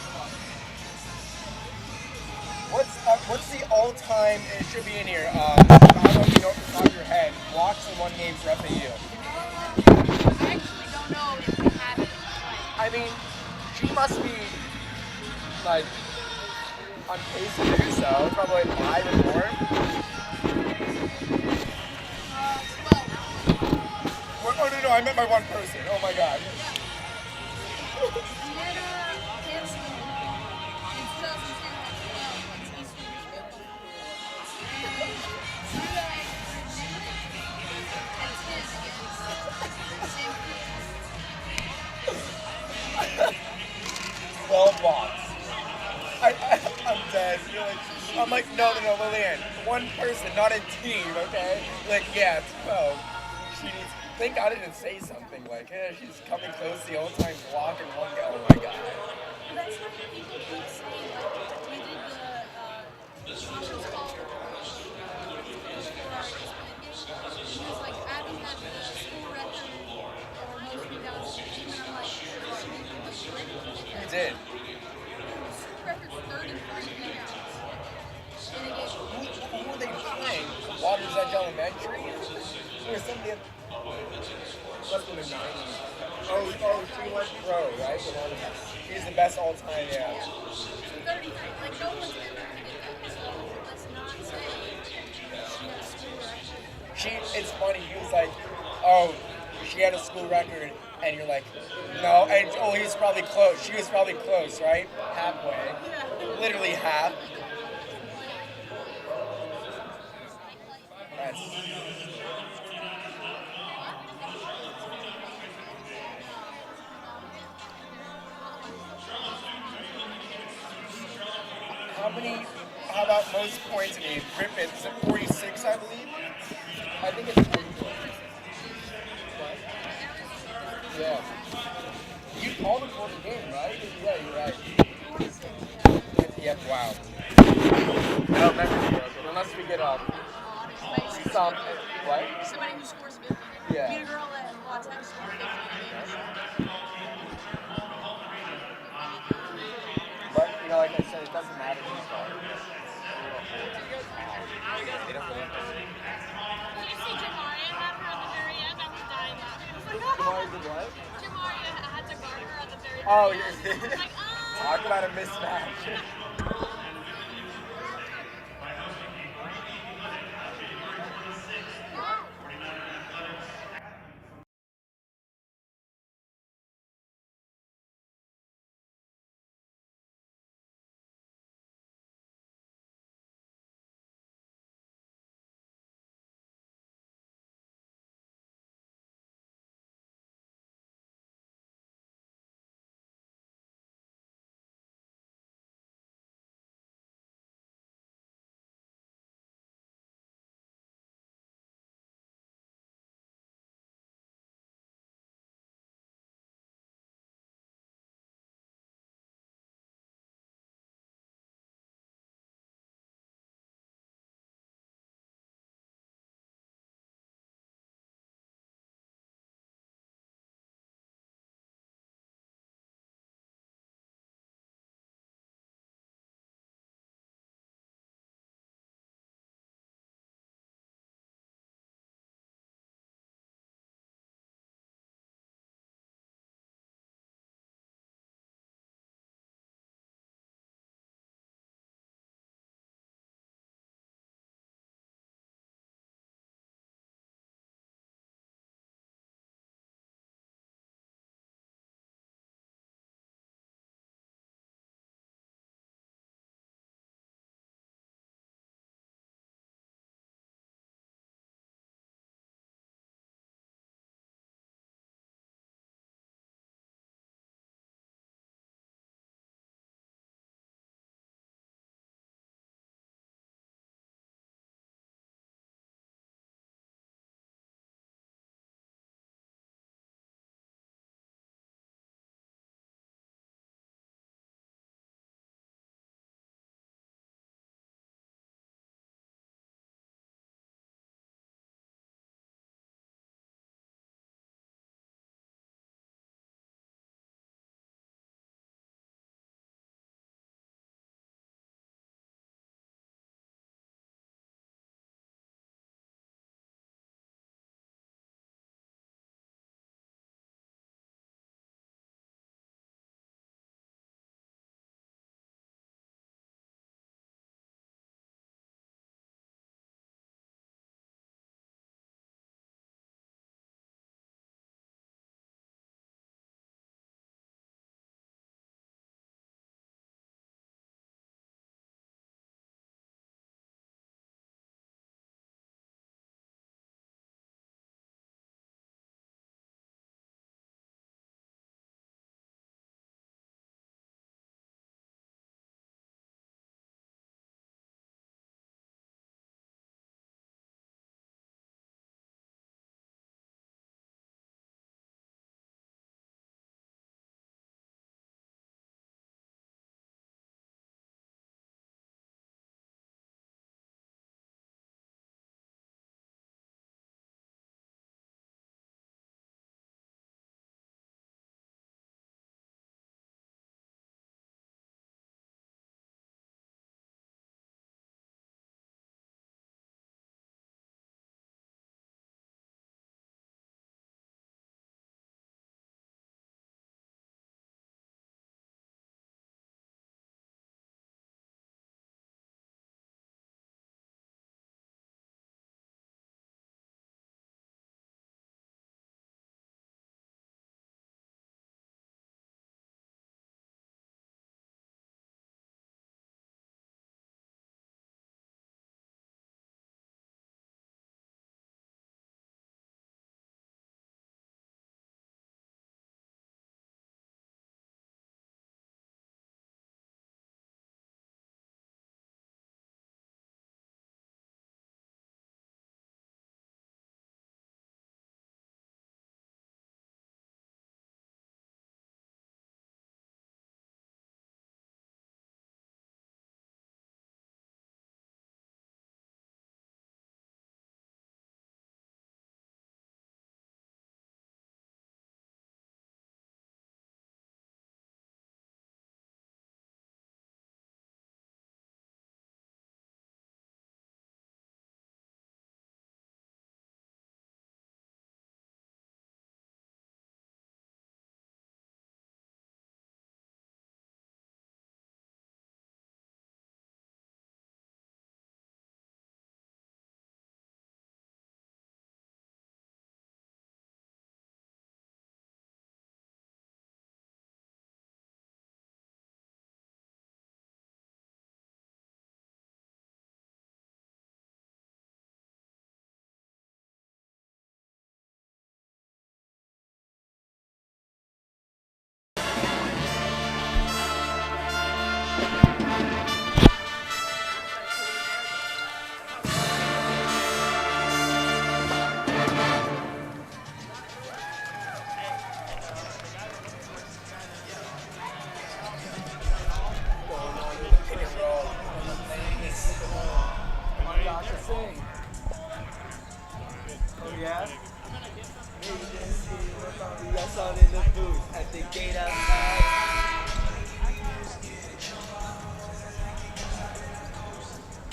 What's the all-time? It should be in here. I don't know if you know off the top of your head. Blocks in one game for FAU. I actually don't know if we have it. I mean, she must be like on pace to do so. Probably 5 or more. 12. Oh no, I meant by one person. Oh my god. Blocks. I'm dead. You're like, I'm like, no, Lillian. One person, not a team, okay? Like, yeah, it's 12. She needs. Thank God I didn't say something like, she's coming close to the all-time block in one go. Oh my god. That's what people keep saying. Like, we did the conference call for our ESPN game. He was like, Abby had the school record for most rebounds in the team, and I'm like, You did. the school record's 33 rebounds in a game. Who were they playing? Waters Edge Elementary? Or somebody. Must have been the 90s. Oh, she went pro, right? She's the best all-time, yeah. 33. Like, no one's ever going to get that. So let's not say she had a school record. It's funny, he was like, oh, she had a school record, and you're like, no, and he was probably close. She was probably close, right? Halfway. Literally half. That's... How about most points in a game? Griffith, is it 46, I believe? I think it's 46. Yeah. You called it for the game, right? Yeah, you're right. Yep, wow. No, unless we get some, what? Somebody who scores 50. Yeah. Meet a girl at La Tech scored 50 games. But, like I said, it doesn't matter who's starting. They don't really Did you see Jamaria have her at the very end? I was dying laughing. Jamaria did what? Jamaria had to guard her at the very end. Oh, I was like, talk about a mismatch.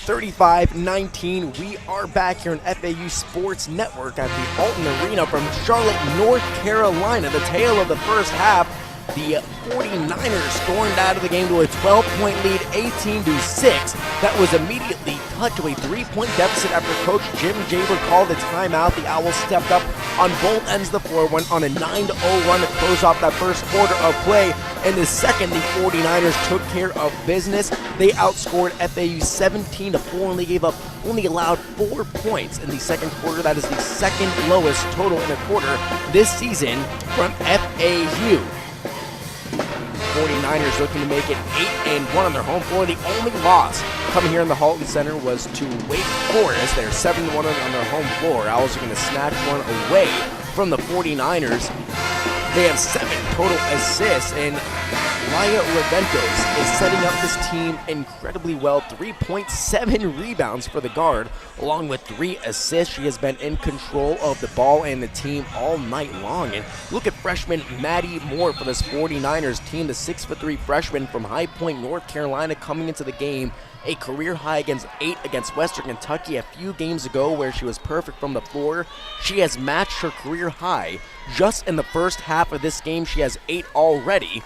35-19. We are back here on FAU Sports Network at the Alton Arena from Charlotte, North Carolina. The tale of the first half, the 49ers stormed out of the game to a 12-point lead, 18-6. That was immediately cut to a 3-point deficit after Coach Jim Jaber called a timeout. The Owls stepped up on both ends of the floor, went on a 9-0 run to close off that first quarter of play. In the second, the 49ers took care of business. They outscored FAU 17-4, and they gave up only allowed 4 points in the second quarter. That is the second lowest total in a quarter this season from FAU. 49ers looking to make it 8-1 on their home floor. The only loss coming here in the Halton Center was to Wake Forest. They're 7-1 on their home floor. Owls are going to snatch one away from the 49ers. They have 7 total assists, and Laya Reventos is setting up this team incredibly well. 3.7 rebounds for the guard, along with 3 assists. She has been in control of the ball and the team all night long. And look at freshman Maddie Moore for this 49ers team, the 6'3" freshman from High Point, North Carolina, coming into the game. A career high against 8 against Western Kentucky a few games ago, where she was perfect from the floor. She has matched her career high just in the first half of this game. She has 8 already,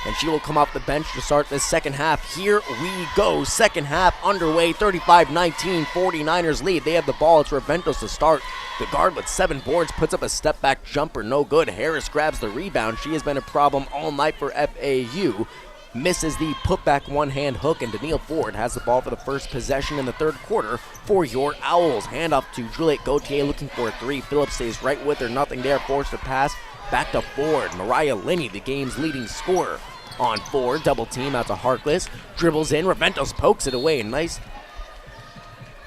and she will come off the bench to start this second half. Here we go. Second half underway. 35-19, 49ers lead. They have the ball. It's Reventos to start. The guard with 7 boards puts up a step-back jumper. No good. Harris grabs the rebound. She has been a problem all night for FAU. Misses the putback one-hand hook, and Danielle Ford has the ball for the first possession in the third quarter for your Owls. Handoff to Juliette Gauthier looking for a 3. Phillips stays right with her. Nothing there. Forced to pass. Back to Ford. Mariah Linney, the game's leading scorer, on Ford. Double team out to Harkless. Dribbles in. Reventos pokes it away. A nice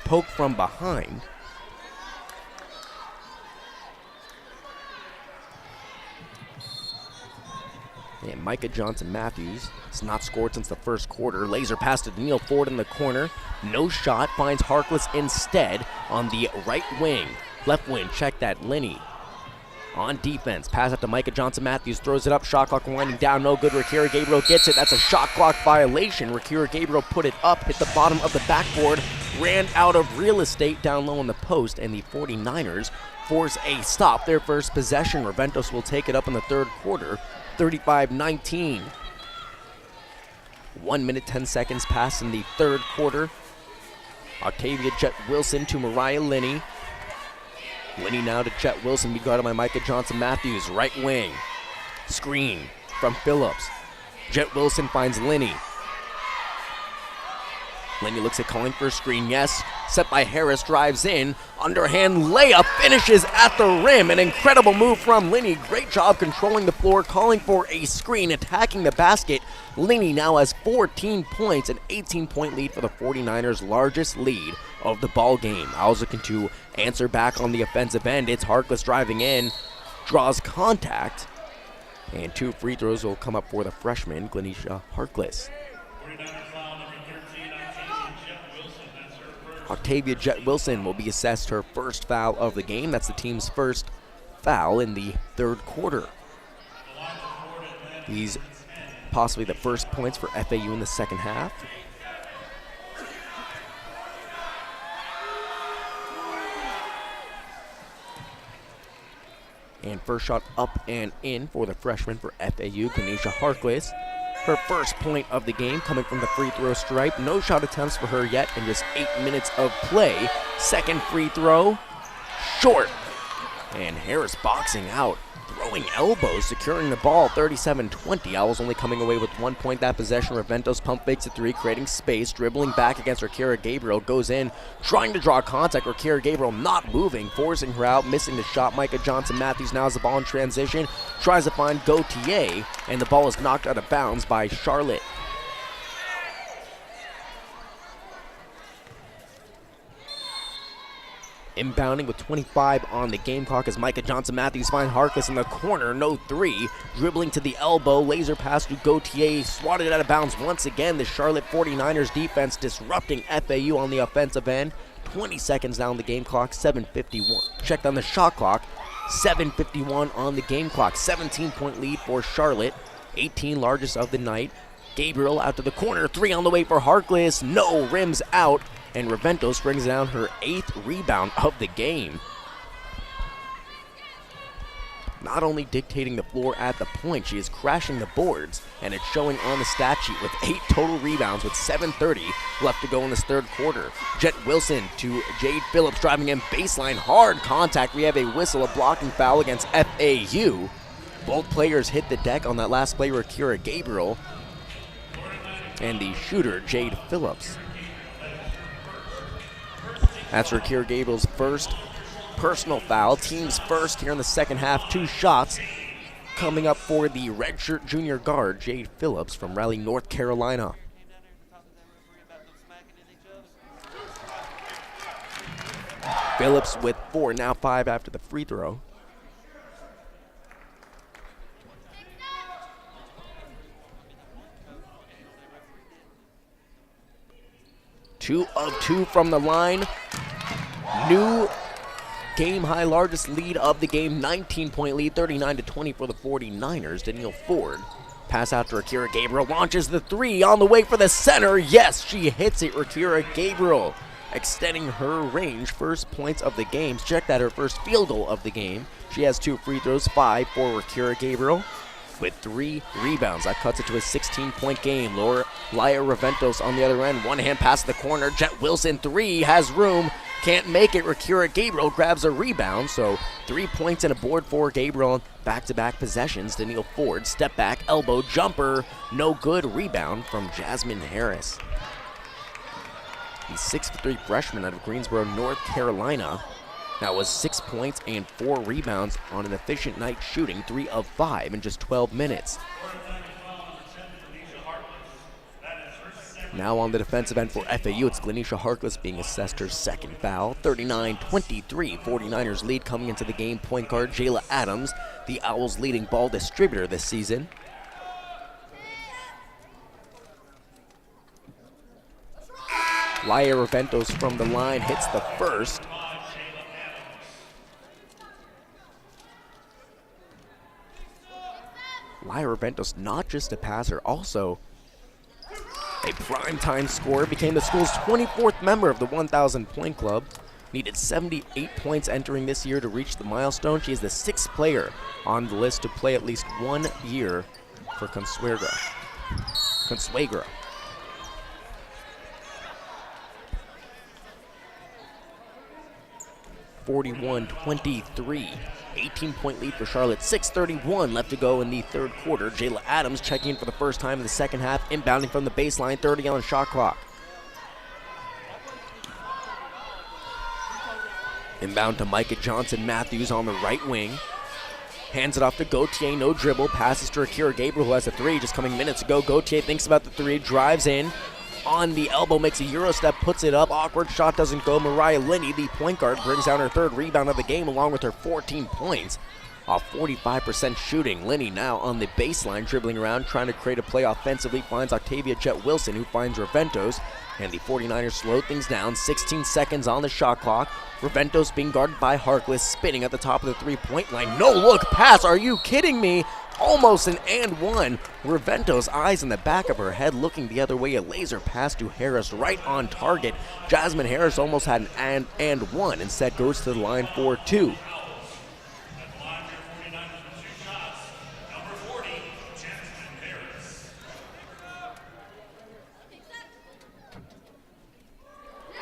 poke from behind. And Micah Johnson-Matthews has not scored since the first quarter. Laser pass to Danielle Ford in the corner. No shot. Finds Harkless instead on the right wing. Left wing, check that. Linney on defense. Pass out to Micah Johnson-Matthews. Throws it up. Shot clock winding down. No good. Rakira Gabriel gets it. That's a shot clock violation. Rakira Gabriel put it up. Hit the bottom of the backboard. Ran out of real estate down low on the post. And the 49ers force a stop. Their first possession. Reventos will take it up in the third quarter. 35-19. 1 minute, 10 seconds pass in the third quarter. Octavia Jet Wilson to Mariah Linney. Linney now to Jet Wilson, be guarded by Micah Johnson-Matthews. Right wing. Screen from Phillips. Jet Wilson finds Linney. Linney looks at calling for a screen. Yes. Set by Harris. Drives in. Underhand layup. Finishes at the rim. An incredible move from Linney. Great job controlling the floor. Calling for a screen. Attacking the basket. Linney now has 14 points. An 18-point lead for the 49ers. Largest lead of the ball game. Owls looking to answer back on the offensive end. It's Harkless driving in. Draws contact. And 2 free throws will come up for the freshman, Glenisha Harkless. Octavia Jet Wilson will be assessed her first foul of the game. That's the team's first foul in the third quarter. He's possibly the first points for FAU in the second half. And first shot up and in for the freshman for FAU, Glenisha Harkless. Her first point of the game coming from the free throw stripe. No shot attempts for her yet in just 8 minutes of play. Second free throw, short. And Harris boxing out, throwing elbows, securing the ball, 37-20. Owls only coming away with 1 point that possession. Reventos pump fakes a 3, creating space, dribbling back against Rakira Gabriel, goes in, trying to draw contact. Rakira Gabriel not moving, forcing her out, missing the shot. Micah Johnson-Matthews now has the ball in transition, tries to find Gauthier, and the ball is knocked out of bounds by Charlotte. Inbounding with 25 on the game clock as Micah Johnson-Matthews finds Harkless in the corner. No 3. Dribbling to the elbow. Laser pass to Gauthier. Swatted out of bounds once again. The Charlotte 49ers defense disrupting FAU on the offensive end. 20 seconds down the game clock. 7:51. Checked on the shot clock. 7:51 on the game clock. 17-point lead for Charlotte. 18 largest of the night. Gabriel out to the corner. 3 on the way for Harkless. No, rims out. and Reventos brings down her 8th rebound of the game. Not only dictating the floor at the point, she is crashing the boards, and it's showing on the stat sheet with 8 total rebounds with 7:30 left to go in this third quarter. Jet Wilson to Jade Phillips, driving in baseline, hard contact. We have a whistle, a blocking foul against FAU. Both players hit the deck on that last play, Akira Gabriel, and the shooter, Jade Phillips. That's Akira Gabriel's first personal foul, team's first here in the second half. 2 shots coming up for the redshirt junior guard, Jade Phillips from Raleigh, North Carolina. Phillips with 4, now 5 after the free throw. Two of 2 from the line. New game high, largest lead of the game, 19-point lead, 39-20 for the 49ers. Danielle Ford, pass out to Akira Gabriel, launches the 3 on the way for the center. Yes, she hits it. Akira Gabriel extending her range, first points of the game. Check that, her first field goal of the game. She has 2 free throws, 5 for Akira Gabriel with 3 rebounds. That cuts it to a 16-point game. Laya Reventos on the other end, one-hand pass to the corner. Jet Wilson, 3, has room. Can't make it. Akira Gabriel grabs a rebound, so 3 points and a board for Gabriel. Back-to-back possessions. Danielle Ford, step back, elbow jumper, no good. Rebound from Jasmine Harris. The 6'3" freshman out of Greensboro, North Carolina. That was 6 points and 4 rebounds on an efficient night, shooting 3 of 5 in just 12 minutes. Now on the defensive end for FAU, it's Glenisha Harkless being assessed her second foul. 39-23, 49ers lead coming into the game. Point guard Jayla Adams, the Owls' leading ball distributor this season. Laya Reventos from the line hits the first. Laya Reventos, not just a passer, also a primetime scorer, became the school's 24th member of the 1,000-point club. Needed 78 points entering this year to reach the milestone. She is the 6th player on the list to play at least 1 year for Consuegra. 41-23. 18-point lead for Charlotte. 6:31 left to go in the third quarter. Jayla Adams checking in for the first time in the second half, inbounding from the baseline, 30 on the shot clock. Inbound to Micah Johnson Matthews on the right wing. Hands it off to Gauthier, no dribble. Passes to Akira Gabriel, who has a 3 just coming minutes ago. Gauthier thinks about the 3, drives in. On the elbow, makes a Euro step, puts it up. Awkward shot doesn't go. Mariah Linney, the point guard, brings down her 3rd rebound of the game along with her 14 points. Off 45% shooting. Linney now on the baseline, dribbling around, trying to create a play offensively. Finds Octavia Jet Wilson, who finds Reventos. And the 49ers slow things down. 16 seconds on the shot clock. Reventos being guarded by Harkless, spinning at the top of the 3-point line. No look pass. Are you kidding me? Almost an and one. Reventos, eyes in the back of her head, looking the other way. A laser pass to Harris, right on target. Jasmine Harris almost had an and one. Instead goes to the line for 2.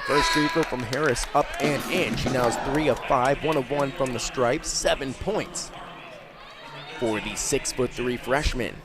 First free throw from Harris, up and in. She now has 3 of 5, 1 of 1 from the stripe, 7 points for the 6'3" freshman.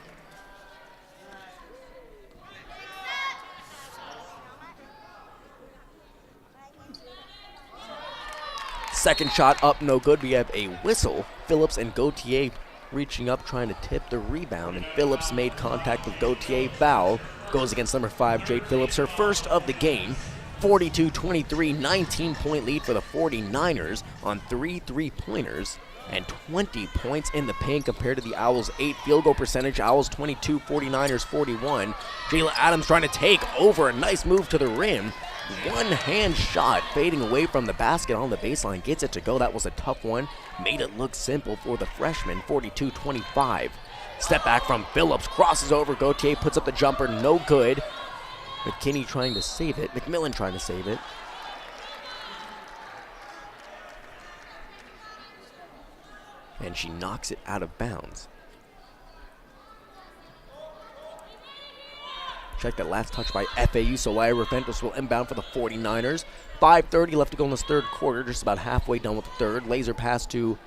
Second shot up, no good. We have a whistle. Phillips and Gauthier reaching up, trying to tip the rebound, and Phillips made contact with Gauthier. Foul goes against number 5, Jade Phillips, her first of the game. 42-23, 19-point lead for the 49ers on 3 3-pointers and 20 points in the paint compared to the Owls' 8 field goal percentage. Owls 22, 49ers 41. Jayla Adams trying to take over. A nice move to the rim. One-hand shot fading away from the basket on the baseline. Gets it to go. That was a tough one. Made it look simple for the freshman. 42-25. Step back from Phillips. Crosses over. Gauthier puts up the jumper. No good. McKinney trying to save it. McMillan trying to save it. and she knocks it out of bounds. Check that last touch by FAU, so Laya Reventos will inbound for the 49ers. 5:30 left to go in this third quarter, just about halfway done with the third. Laser pass to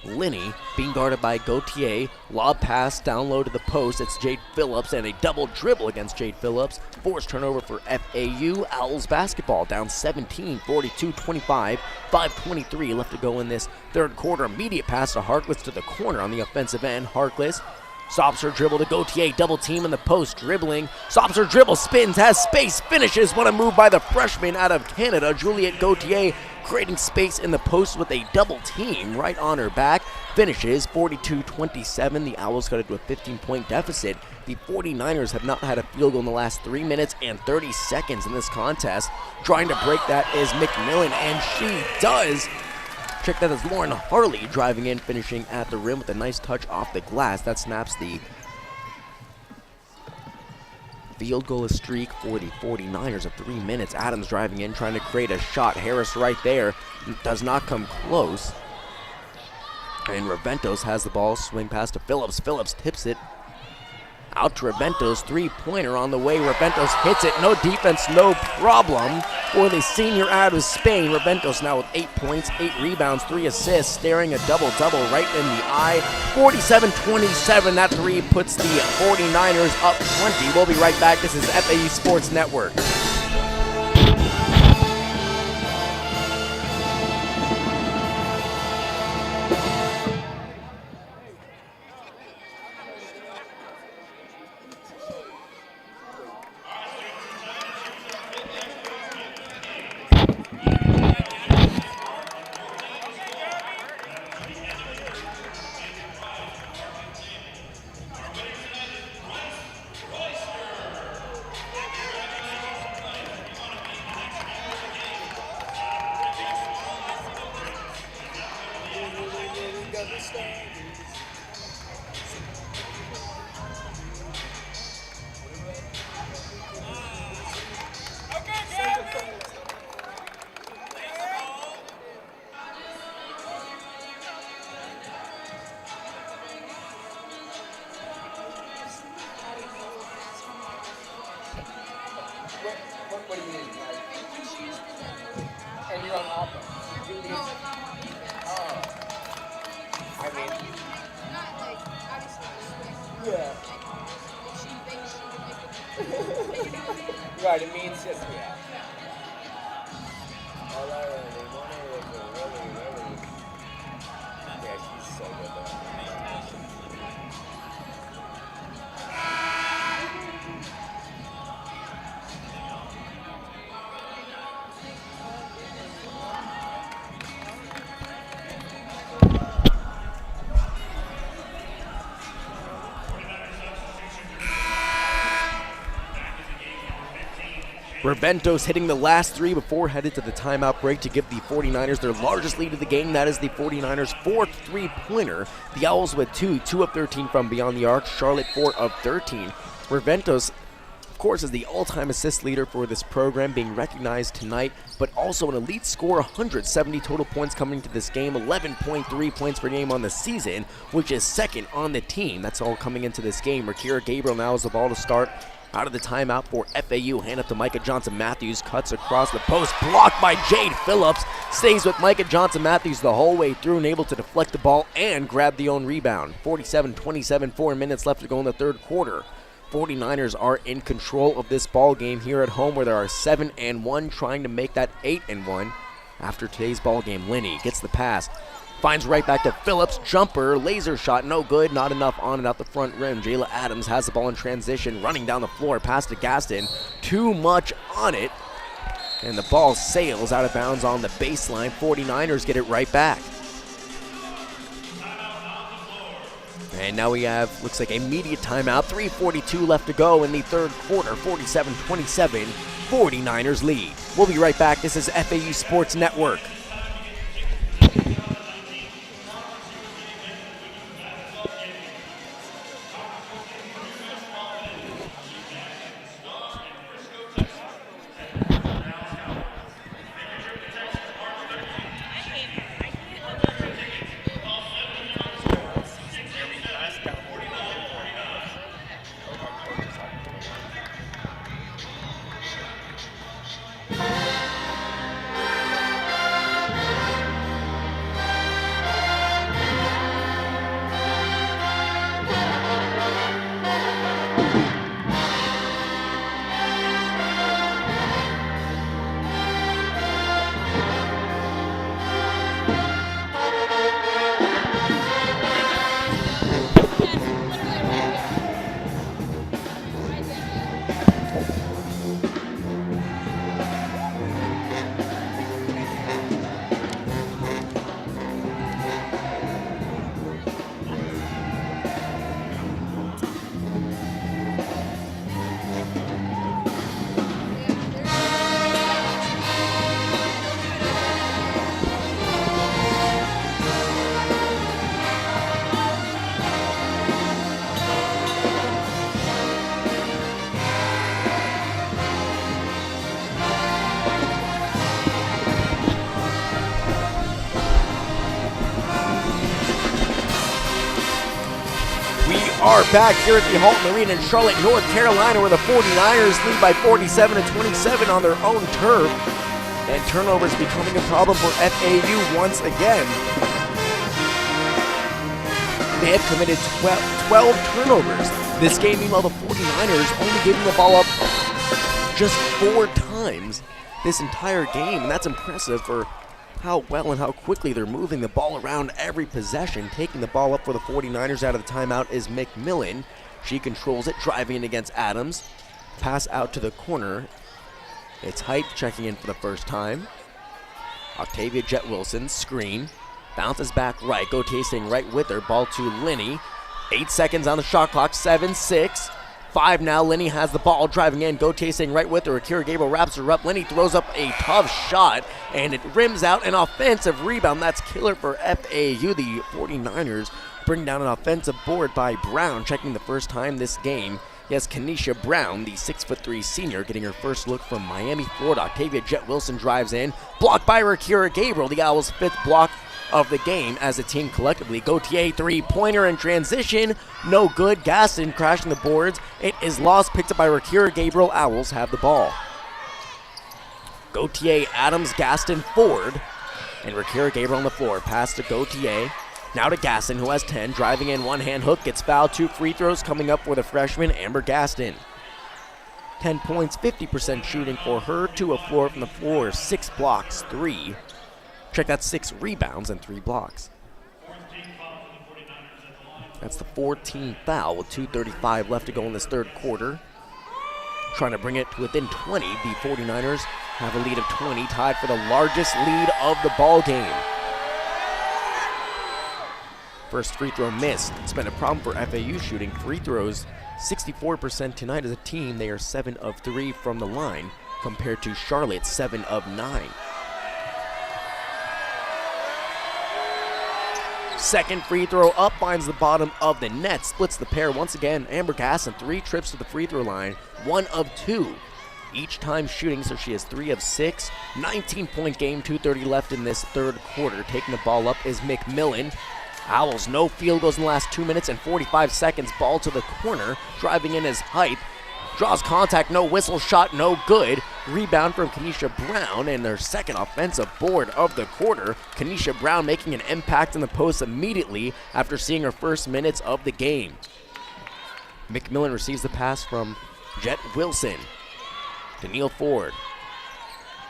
Linney, being guarded by Gautier. Lob pass down low to the post. It's Jade Phillips, and a double dribble against Jade Phillips. Forced turnover for FAU. Owls basketball down 17, 42-25. 5:23 left to go in this third quarter. Immediate pass to Harkless to the corner on the offensive end. Harkless stops her dribble to Gautier, double team in the post, dribbling, stops her dribble, spins, has space, finishes. What a move by the freshman out of Canada, Juliette Gautier, creating space in the post with a double team right on her back. Finishes 42-27. The Owls cut it to a 15-point deficit. The 49ers have not had a field goal in the last 3 minutes and 30 seconds in this contest. Trying to break that is McMillan, and she does. Check that as Lauren Harley driving in, finishing at the rim with a nice touch off the glass. That snaps the field goal streak for the 49ers of 3 minutes. Adams driving in, trying to create a shot. Harris right there, does not come close. And Reventos has the ball, swing pass to Phillips. Phillips tips it out to Reventos, three-pointer on the way. Reventos hits it, no defense, no problem for the senior out of Spain. Reventos now with 8 points, 8 rebounds, 3 assists, staring a double-double right in the eye. 47-27, that three puts the 49ers up 20. We'll be right back. This is FAU Sports Network. What do you mean? And you're on offense. Oh. I mean, yeah. Right, it means just, yeah. Yeah, she's so good though. Reventos hitting the last three before headed to the timeout break to give the 49ers their largest lead of the game. That is the 49ers' fourth three-pointer. The Owls with 2 of 13 from beyond the arc. Charlotte 4 of 13. Reventos, of course, is the all-time assist leader for this program, being recognized tonight, but also an elite scorer, 170 total points coming to this game, 11.3 points per game on the season, which is second on the team. That's all coming into this game. Rakira Gabriel now has the ball to start. Out of the timeout for FAU, hand up to Micah Johnson-Matthews, cuts across the post, blocked by Jade Phillips, stays with Micah Johnson-Matthews the whole way through and able to deflect the ball and grab the own rebound. 47-27, 4 minutes left to go in the third quarter. 49ers are in control of this ball game here at home, where they are 7-1, trying to make that 8-1 after today's ball game. Linney gets the pass, finds right back to Phillips, jumper, laser shot, no good, not enough on and out the front rim. Jayla Adams has the ball in transition, running down the floor, pass to Gaston, too much on it, and the ball sails out of bounds on the baseline. 49ers get it right back. And now we have, looks like, immediate timeout, 3:42 left to go in the third quarter, 47-27, 49ers lead. We'll be right back. This is FAU Sports Network. are back here at the Halton Arena in Charlotte, North Carolina, where the 49ers lead by 47-27 on their own turf. And turnovers becoming a problem for FAU once again. They have committed 12 turnovers this game. Meanwhile, the 49ers only giving the ball up just 4 times this entire game. And that's impressive for how well and how quickly they're moving the ball around every possession. Taking the ball up for the 49ers out of the timeout is McMillan. She controls it, driving in against Adams. Pass out to the corner. It's Height checking in for the first time. Octavia Jet Wilson, screen. Bounces back right. Gauthier staying right with her. Ball to Linney. 8 seconds on the shot clock. 7-6. 5 now. Linney has the ball driving in. Gauthier staying right with her. Akira Gabriel wraps her up. Linney throws up a tough shot, and it rims out an offensive rebound. That's killer for FAU. The 49ers bring down an offensive board by Brown, checking the first time this game. Yes, Kenesha Brown, the 6'3" senior, getting her first look from Miami, Florida. Octavia Jet Wilson drives in. Blocked by Akira Gabriel, the Owls' 5th block of the game as a team collectively. Gauthier three-pointer in transition. No good. Gaston crashing the boards. It is lost. Picked up by Akira Gabriel. Owls have the ball. Gauthier, Adams, Gaston, Ford. And Akira Gabriel on the floor. Pass to Gauthier. Now to Gaston, who has 10. Driving in, one-hand hook. Gets fouled. 2 free throws coming up for the freshman, Amber Gaston. 10 points, 50% shooting for her. 2 of 4 from the floor. 6 blocks, 3. Check that, 6 rebounds and 3 blocks. That's the 14th foul with 2:35 left to go in this third quarter. Trying to bring it to within 20. The 49ers have a lead of 20, tied for the largest lead of the ball game. First free throw missed. It's been a problem for FAU shooting free throws. 64% tonight as a team. They are 7 of 3 from the line compared to Charlotte's 7 of 9. Second free throw up, finds the bottom of the net, splits the pair once again. Amber Gaston, 3 trips to the free throw line, 1 of 2. Each time shooting, so she has 3 of 6. 19-point game, 2:30 left in this third quarter. Taking the ball up is McMillan. Owls, no field goals in the last 2 minutes and 45 seconds. Ball to the corner, driving in his height. Draws contact, no whistle, shot no good. Rebound from Kenesha Brown, and their second offensive board of the quarter. Kenesha Brown making an impact in the post immediately after seeing her first minutes of the game. McMillan receives the pass from Jet Wilson. Danielle Ford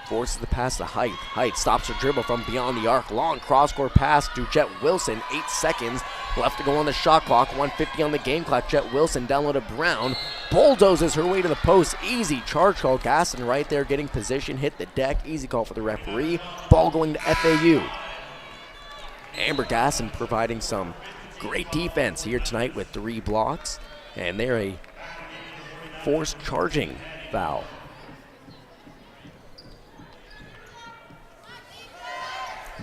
forces the pass to Height. Height stops her dribble from beyond the arc. Long cross-court pass to Jet Wilson. 8 seconds left to go on the shot clock. 1:50 on the game clock. Jet Wilson down low to Brown. Bulldozes her way to the post. Easy charge call. Gaston right there getting position. Hit the deck. Easy call for the referee. Ball going to FAU. Amber Gaston providing some great defense here tonight with 3 blocks. And they're a forced charging foul.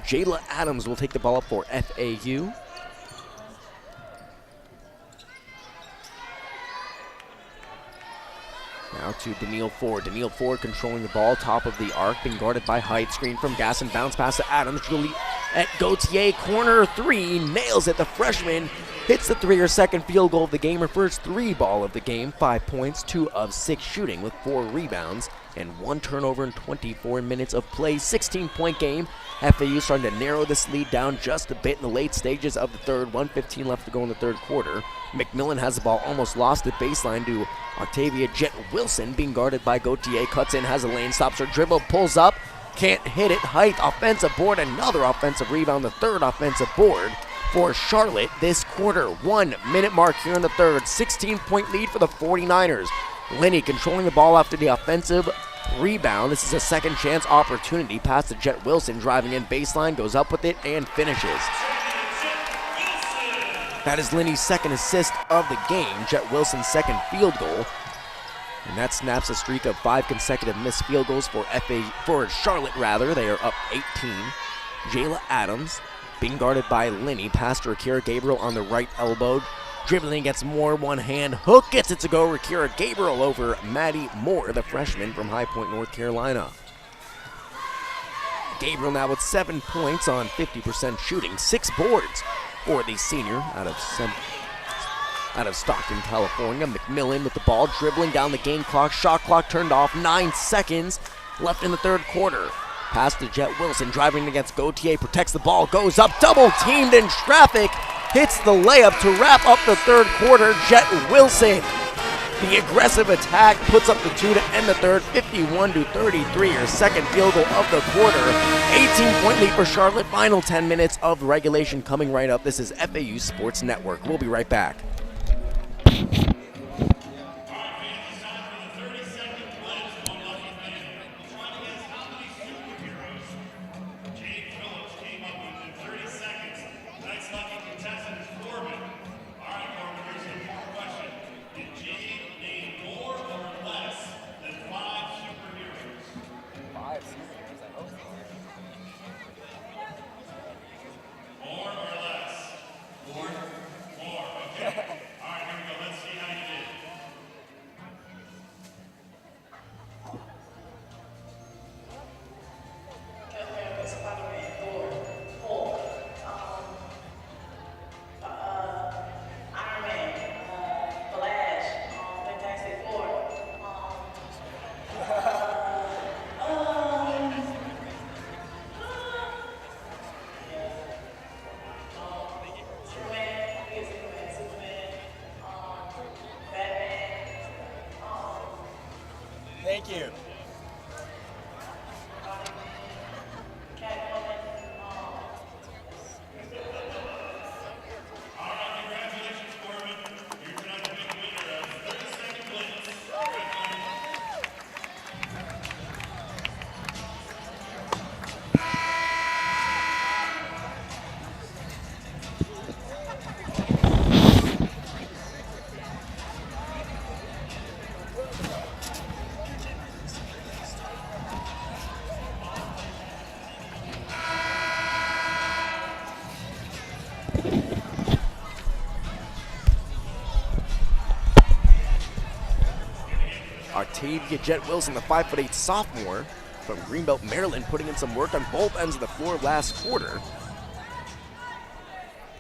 Jayla Adams will take the ball up for FAU. Now to Danielle Ford. Danielle Ford controlling the ball, top of the arc, being guarded by Height. Screen from Gaston, bounce pass to Adams. Julie at Gauthier, corner 3, nails it. The freshman hits the 3, her second field goal of the game, her first 3 ball of the game. 5 points, 2 of 6 shooting with 4 rebounds and 1 turnover in 24 minutes of play. 16-point game. FAU starting to narrow this lead down just a bit in the late stages of the third. 1:15 left to go in the third quarter. McMillan has the ball, almost lost the baseline to Octavia Jet Wilson, being guarded by Gauthier. Cuts in, has a lane, stops her dribble, pulls up, can't hit it. Height, offensive board, another offensive rebound, the third offensive board for Charlotte this quarter. 1 minute mark here in the third. 16-point lead for the 49ers. Linney controlling the ball after the offensive rebound. This is a second chance opportunity. Pass to Jet Wilson, driving in baseline, goes up with it and finishes. That is Linney's second assist of the game. Jet Wilson's second field goal. And that snaps a streak of 5 consecutive missed field goals for Charlotte rather. They are up 18. Jayla Adams being guarded by Linney. Pass to Akira Gabriel on the right elbow. Dribbling gets Moore, one hand hook, gets it to go. Akira Gabriel over Maddie Moore, the freshman from High Point, North Carolina. Gabriel now with 7 points on 50% shooting, 6 boards for the senior out Out of Stockton, California, McMillan with the ball, dribbling down the game clock. Shot clock turned off, 9 seconds left in the third quarter. Pass to Jet Wilson, driving against Gauthier, protects the ball, goes up, double teamed in traffic, hits the layup to wrap up the third quarter. Jet Wilson, the aggressive attack, puts up the 2 to end the third, 51-33, her second field goal of the quarter. 18-point lead for Charlotte. Final 10 minutes of regulation coming right up. This is FAU Sports Network. We'll be right back. Thank you. Octavia Jet Wilson, the 5'8" sophomore from Greenbelt, Maryland, putting in some work on both ends of the floor last quarter.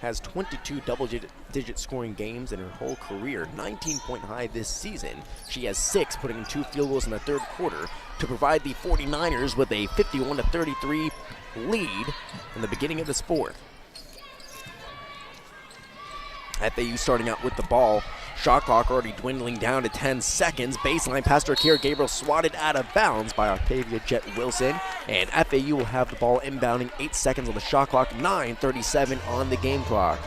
Has 22 double-digit scoring games in her whole career, 19-point high this season. She has 6, putting in 2 field goals in the third quarter to provide the 49ers with a 51-33 lead in the beginning of this fourth. FAU starting out with the ball. Shot clock already dwindling down to 10 seconds. Baseline pass to Akira Gabriel, swatted out of bounds by Octavia Jet Wilson. And FAU will have the ball inbounding, 8 seconds on the shot clock, 9:37 on the game clock.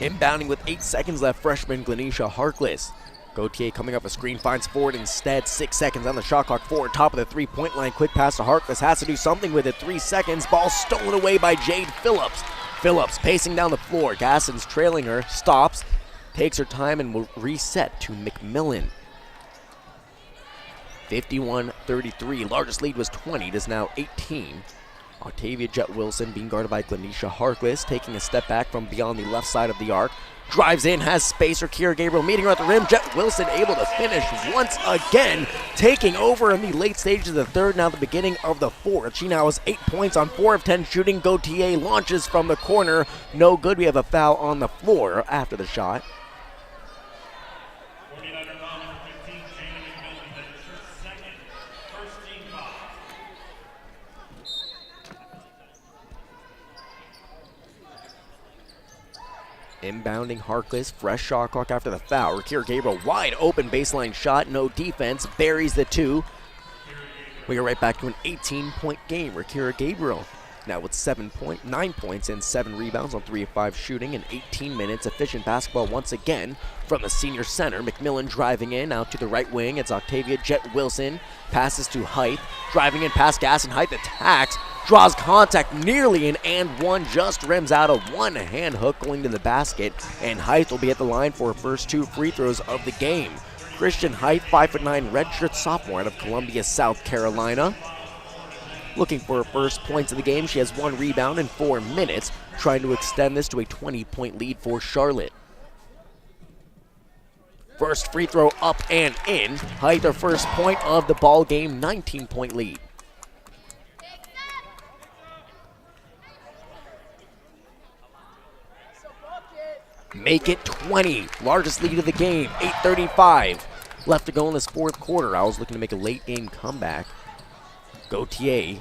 Inbounding with 8 seconds left, freshman Glenisha Harkless. Gauthier coming up a screen, finds Ford instead. 6 seconds on the shot clock. Ford, top of the three-point line. Quick pass to Harkless, has to do something with it. 3 seconds, ball stolen away by Jade Phillips. Phillips pacing down the floor. Gasson's trailing her, stops, takes her time, and will reset to McMillan. 51-33, largest lead was 20, it is now 18. Octavia Jet Wilson being guarded by Glenisha Harkless, taking a step back from beyond the left side of the arc. Drives in, has space for Kira Gabriel, meeting her at the rim. Jet Wilson able to finish once again, taking over in the late stages of the third, now the beginning of the fourth. She now has 8 points on 4 of 10 shooting. Gauthier launches from the corner, no good. We have a foul on the floor after the shot. Inbounding Harkless, fresh shot clock after the foul. Rakira Gabriel, wide open baseline shot, no defense, buries the 2. We are right back to an 18-point game. Rakira Gabriel now with 9 points and 7 rebounds on 3 of 5 shooting in 18 minutes. Efficient basketball once again from the senior center. McMillan driving in, out to the right wing. It's Octavia Jet Wilson. Passes to Height. Driving in past Gas, and Height attacks. Draws contact nearly an and one. Just rims out a one-hand hook going to the basket. And Height will be at the line for her first 2 free throws of the game. Christian Height, 5'9", redshirt sophomore out of Columbia, South Carolina. Looking for her first points of the game. She has 1 rebound in 4 minutes. trying to extend this to a 20-point lead for Charlotte. First free throw up and in. Height their first point of the ball game, 19-point lead. Make it 20, largest lead of the game, 8:35 left to go in this fourth quarter. I was looking to make a late game comeback. Gauthier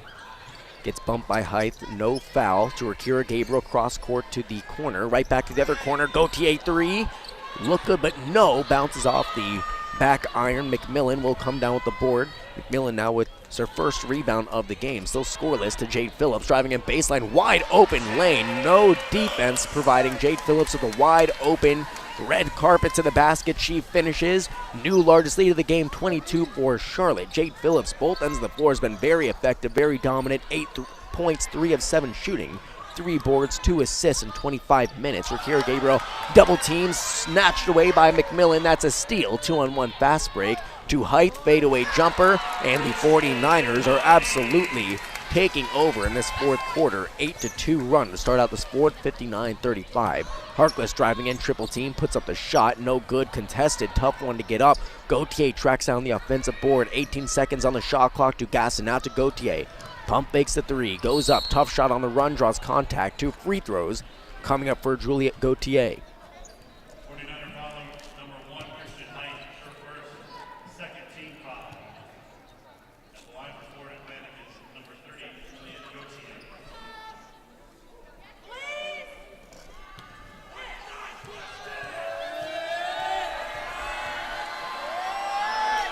gets bumped by Height, no foul to Akira Gabriel, cross court to the corner, right back to the other corner. Gauthier three, look good, but no, bounces off the back iron. McMillan will come down with the board. McMillan now with her first rebound of the game. Still scoreless to Jade Phillips, driving in baseline, wide open lane. No defense, providing Jade Phillips with a wide open red carpet to the basket. She finishes. New largest lead of the game, 22 for Charlotte. Jade Phillips, both ends of the floor, has been very effective, very dominant. 8 points, 3 of 7 shooting. 3 boards, 2 assists in 25 minutes. Rakira Gabriel double team, snatched away by McMillan. That's a steal. 2-on-1 fast break to Height, fadeaway jumper, and the 49ers are absolutely taking over in this fourth quarter. 8-2 run to start out this fourth, 59-35. Harkless driving in, triple team, puts up the shot, no good, contested, tough one to get up. Gauthier tracks down the offensive board, 18 seconds on the shot clock to Gasson, out to Gauthier. Pump fakes the three, goes up, tough shot on the run, draws contact. 2 free throws coming up for Juliette Gauthier. 49er fouling number 1, Christian Height, her first, second team foul. At the line for Florida Atlantic is number 30, Juliette Gauthier.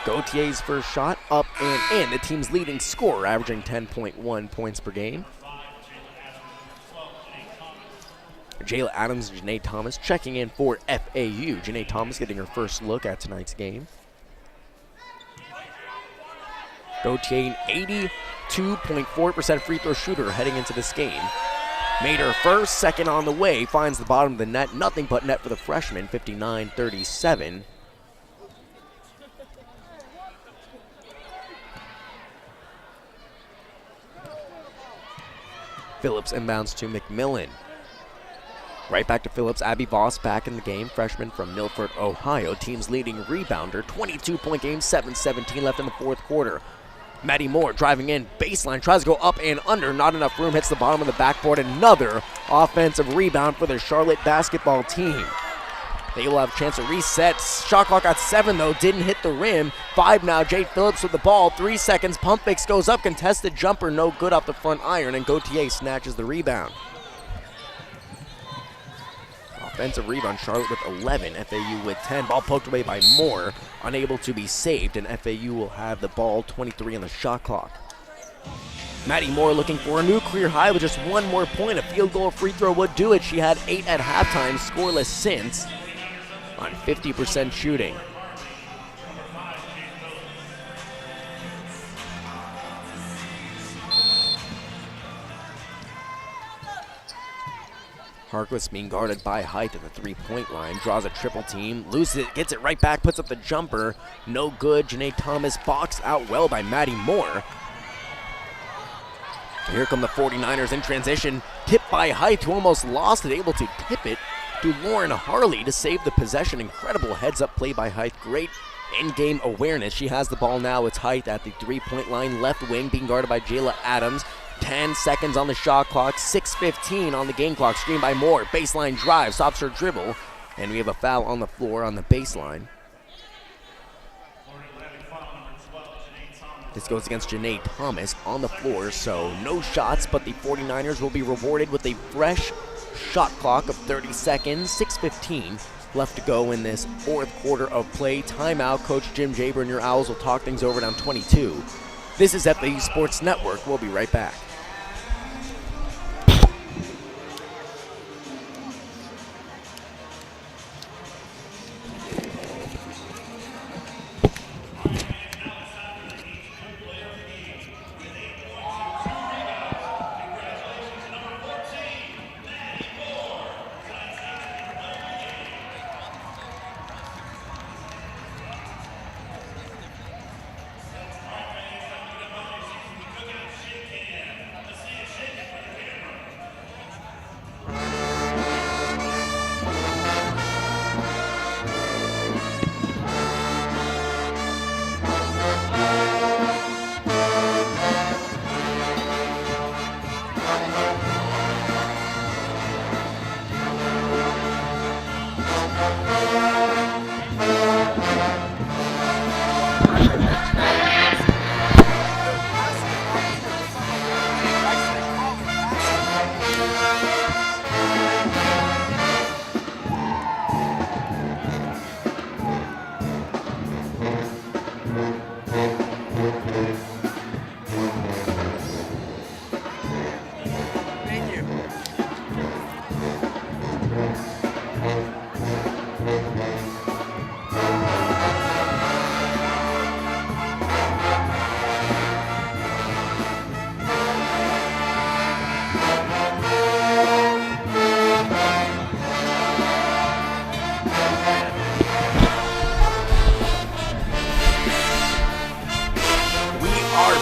Gauthier's first shot up and in. The team's leading scorer, averaging 10.1 points per game. Jayla Adams and Janae Thomas checking in for FAU. Janae Thomas getting her first look at tonight's game. Gauthier, an 82.4% free throw shooter heading into this game. Made her first, second on the way, finds the bottom of the net. Nothing but net for the freshman, 59-37. Phillips inbounds to McMillan. Right back to Phillips. Abby Voss back in the game. Freshman from Milford, Ohio. Team's leading rebounder. 22-point game, 7:17 left in the fourth quarter. Maddie Moore driving in, baseline, tries to go up and under. Not enough room, hits the bottom of the backboard. Another offensive rebound for the Charlotte basketball team. They will have a chance to reset. Shot clock at 7 though, didn't hit the rim. 5 now, Jade Phillips with the ball. 3 seconds, pump fakes, goes up, contested jumper, no good off the front iron, and Gauthier snatches the rebound. Offensive rebound, Charlotte with 11, FAU with 10. Ball poked away by Moore, unable to be saved, and FAU will have the ball, 23 on the shot clock. Maddie Moore looking for a new career high with just 1 more point. A field goal free throw would do it. She had 8 at halftime, scoreless since, on 50% shooting. Harkless being guarded by Height at the 3-point line, draws a triple team, loses it, gets it right back, puts up the jumper, no good. Janae Thomas boxed out well by Maddie Moore. Here come the 49ers in transition, tipped by Height, who almost lost it, able to tip it to Lauren Harley to save the possession. Incredible heads-up play by Height, great in-game awareness. She has the ball now. It's Height at the 3-point line, left wing, being guarded by Jayla Adams. 10 seconds on the shot clock, 6:15 on the game clock. Screen by Moore, baseline drive, stops her dribble, and we have a foul on the floor on the baseline. This goes against Janae Thomas on the floor, so no shots, but the 49ers will be rewarded with a fresh shot clock of 30 seconds, 6:15 left to go in this fourth quarter of play. Timeout. Coach Jim Jaber and your Owls will talk things over down 22. This is FAU Sports Network. We'll be right back.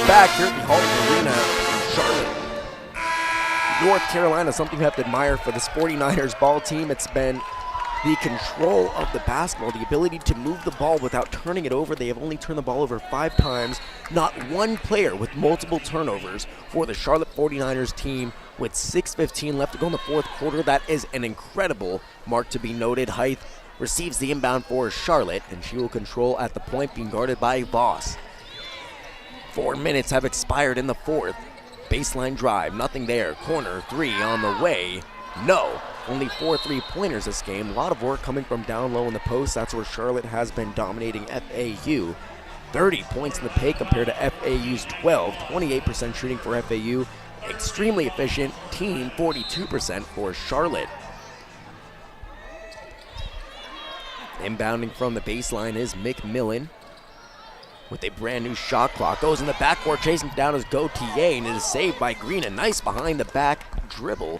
back here at the Halton Arena in Charlotte, North Carolina. Something you have to admire for this 49ers ball team. It's been the control of the basketball, the ability to move the ball without turning it over. They have only turned the ball over 5 times. Not one player with multiple turnovers for the Charlotte 49ers team with 6:15 left to go in the fourth quarter. That is an incredible mark to be noted. Height receives the inbound for Charlotte, and she will control at the point, being guarded by Voss. 4 minutes have expired in the fourth. Baseline drive, nothing there. Corner 3 on the way. No. Only 4 3-pointers this game. A lot of work coming from down low in the post. That's where Charlotte has been dominating FAU. 30 points in the paint compared to FAU's 12. 28% shooting for FAU. Extremely efficient team, 42% for Charlotte. Inbounding from the baseline is McMillan with a brand new shot clock. Goes in the backcourt, chasing down his Gautier, and it is saved by Green. A nice behind the back dribble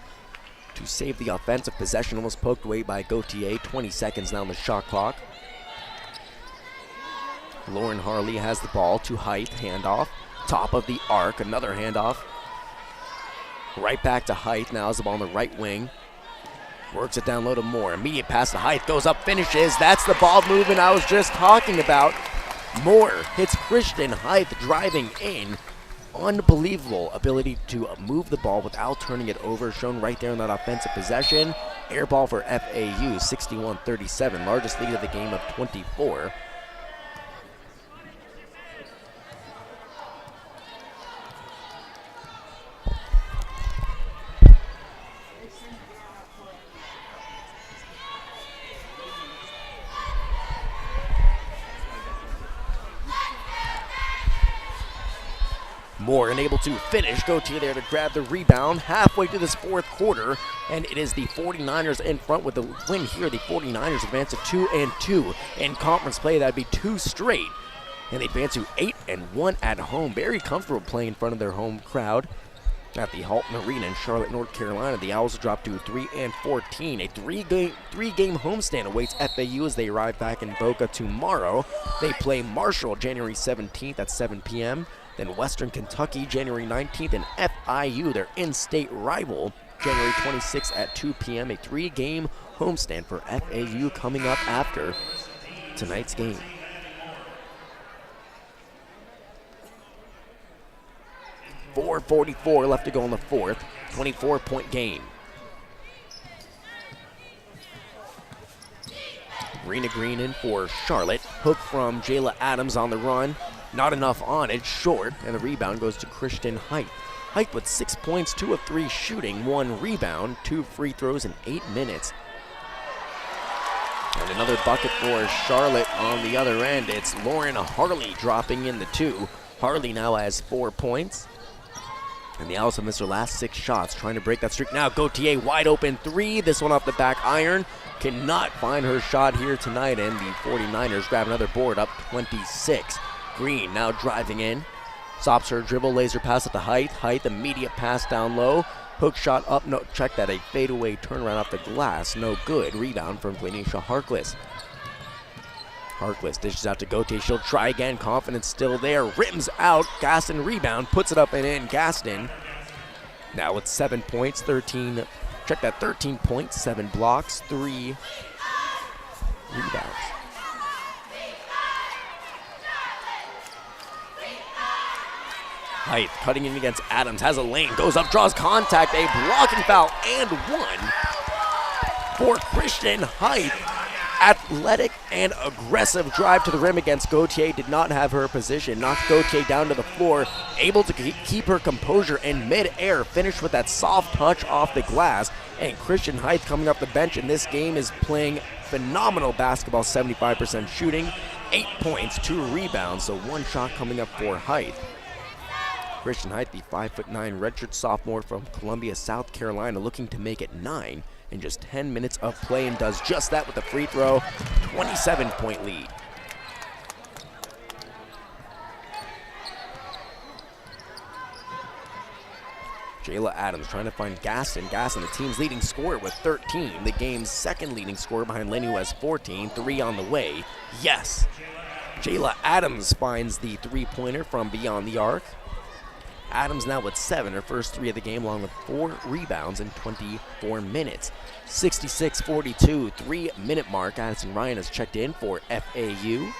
to save the offensive possession. Almost poked away by Gautier. 20 seconds now on the shot clock. Lauren Harley has the ball to Height. Handoff. Top of the arc. Another handoff. Right back to Height. Now has the ball on the right wing. Works it down low to Moore. Immediate pass to Height. Goes up, finishes. That's the ball movement I was just talking about. Moore hits Christian Height driving in. Unbelievable ability to move the ball without turning it over, shown right there in that offensive possession. Air ball for FAU, 61-37, largest lead of the game of 24. Moore unable to finish. Gautier there to grab the rebound halfway through this fourth quarter, and it is the 49ers in front with the win here. The 49ers advance to 2-2 in conference play. That'd be 2 straight, and they advance to 8-1 at home. Very comfortable playing in front of their home crowd at the Halton Arena in Charlotte, North Carolina. The Owls drop to 3-14. A three-game homestand awaits FAU as they arrive back in Boca tomorrow. They play Marshall January 17th at 7 p.m. Then Western Kentucky January 19th, and FIU, their in-state rival, January 26th at 2 p.m. A 3-game homestand for FAU coming up after tonight's game. .44 left to go in the fourth. 24-point game. Rena Green in for Charlotte. Hook from Jayla Adams on the run. Not enough on it, short, and the rebound goes to Christian Height. Height with 6 points, 2 of 3 shooting, 1 rebound, 2 free throws in 8 minutes. And another bucket for Charlotte on the other end. It's Lauren Harley dropping in the 2. Harley now has 4 points. And the Owls have missed their last 6 shots, trying to break that streak. Now Gautier wide open 3. This one off the back iron. Cannot find her shot here tonight, and the 49ers grab another board up 26. Green now driving in. Stops her dribble, laser pass at the Height. Height, immediate pass down low. Hook shot up, no, check that, a fadeaway turnaround off the glass. No good. Rebound from Glenisha Harkless. Harkless dishes out to Gautier. She'll try again. Confidence still there. Rims out. Gaston rebound. Puts it up and in. Gaston now with 7 points. 13. Check that. 13 points. 7 blocks. 3 rebounds. Height cutting in against Adams. Has a lane. Goes up. Draws contact. A blocking foul and 1 for Christian Height. Athletic and aggressive drive to the rim against Gautier. Did not have her position. Knocked Gautier down to the floor. Able to keep her composure in mid-air. Finished with that soft touch off the glass. And Christian Height coming off the bench in this game is playing phenomenal basketball. 75% shooting. 8 points, 2 rebounds. So 1 shot coming up for Height. Christian Height, the 5'9" redshirt sophomore from Columbia, South Carolina, looking to make it 9 in just 10 minutes of play, and does just that with a free throw. 27-point lead. Jayla Adams trying to find Gaston. Gaston, the team's leading scorer with 13. The game's second leading scorer behind Lenny, who has 14. 3 on the way. Yes. Jayla Adams finds the 3-pointer from beyond the arc. Adams now with 7, her first 3 of the game, along with 4 rebounds in 24 minutes. 66-42, 3-minute mark. Addison Ryan has checked in for FAU.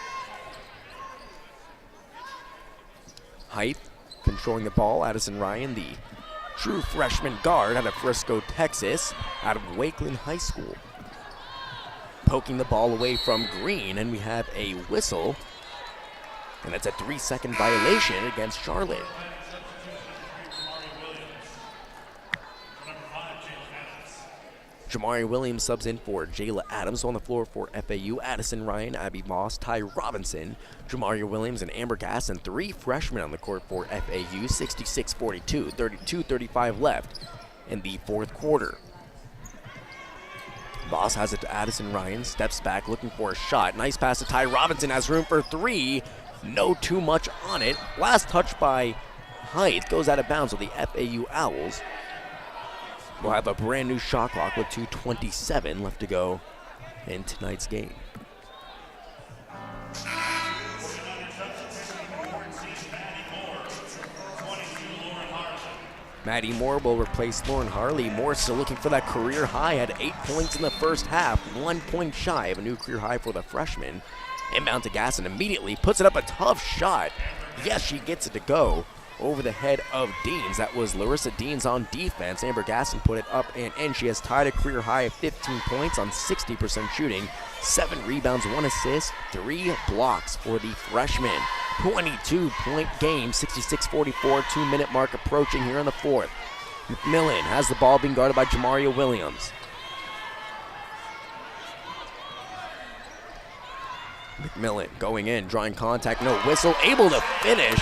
Height controlling the ball. Addison Ryan, the true freshman guard out of Frisco, Texas, out of Wakeland High School. Poking the ball away from Green, and we have a whistle. And it's a 3-second violation against Charlotte. Jamari Williams subs in for Jayla Adams. On the floor for FAU, Addison Ryan, Abby Moss, Ty Robinson, Jamari Williams, and Amber Gasson. 3 freshmen on the court for FAU. 66-42, 32-35 left in the 4th quarter. Moss has it to Addison Ryan, steps back looking for a shot. Nice pass to Ty Robinson, has room for 3. No too much on it. Last touch by Height goes out of bounds with the FAU Owls. We'll have a brand new shot clock with 2:27 left to go in tonight's game. Maddie Moore will replace Lauren Harley. Moore still looking for that career high, had 8 points in the first half, 1 point shy of a new career high for the freshman. Inbound to Gasson immediately, puts it up, a tough shot. Yes, she gets it to go over the head of Deans. That was Larissa Deans on defense. Amber Gasson put it up and in. She has tied a career high of 15 points on 60% shooting, 7 rebounds, 1 assist, 3 blocks for the freshman. 22-point game, 66-44, 2-minute mark approaching here in the 4th. McMillan has the ball being guarded by Jamaria Williams. McMillan going in, drawing contact, no whistle, able to finish.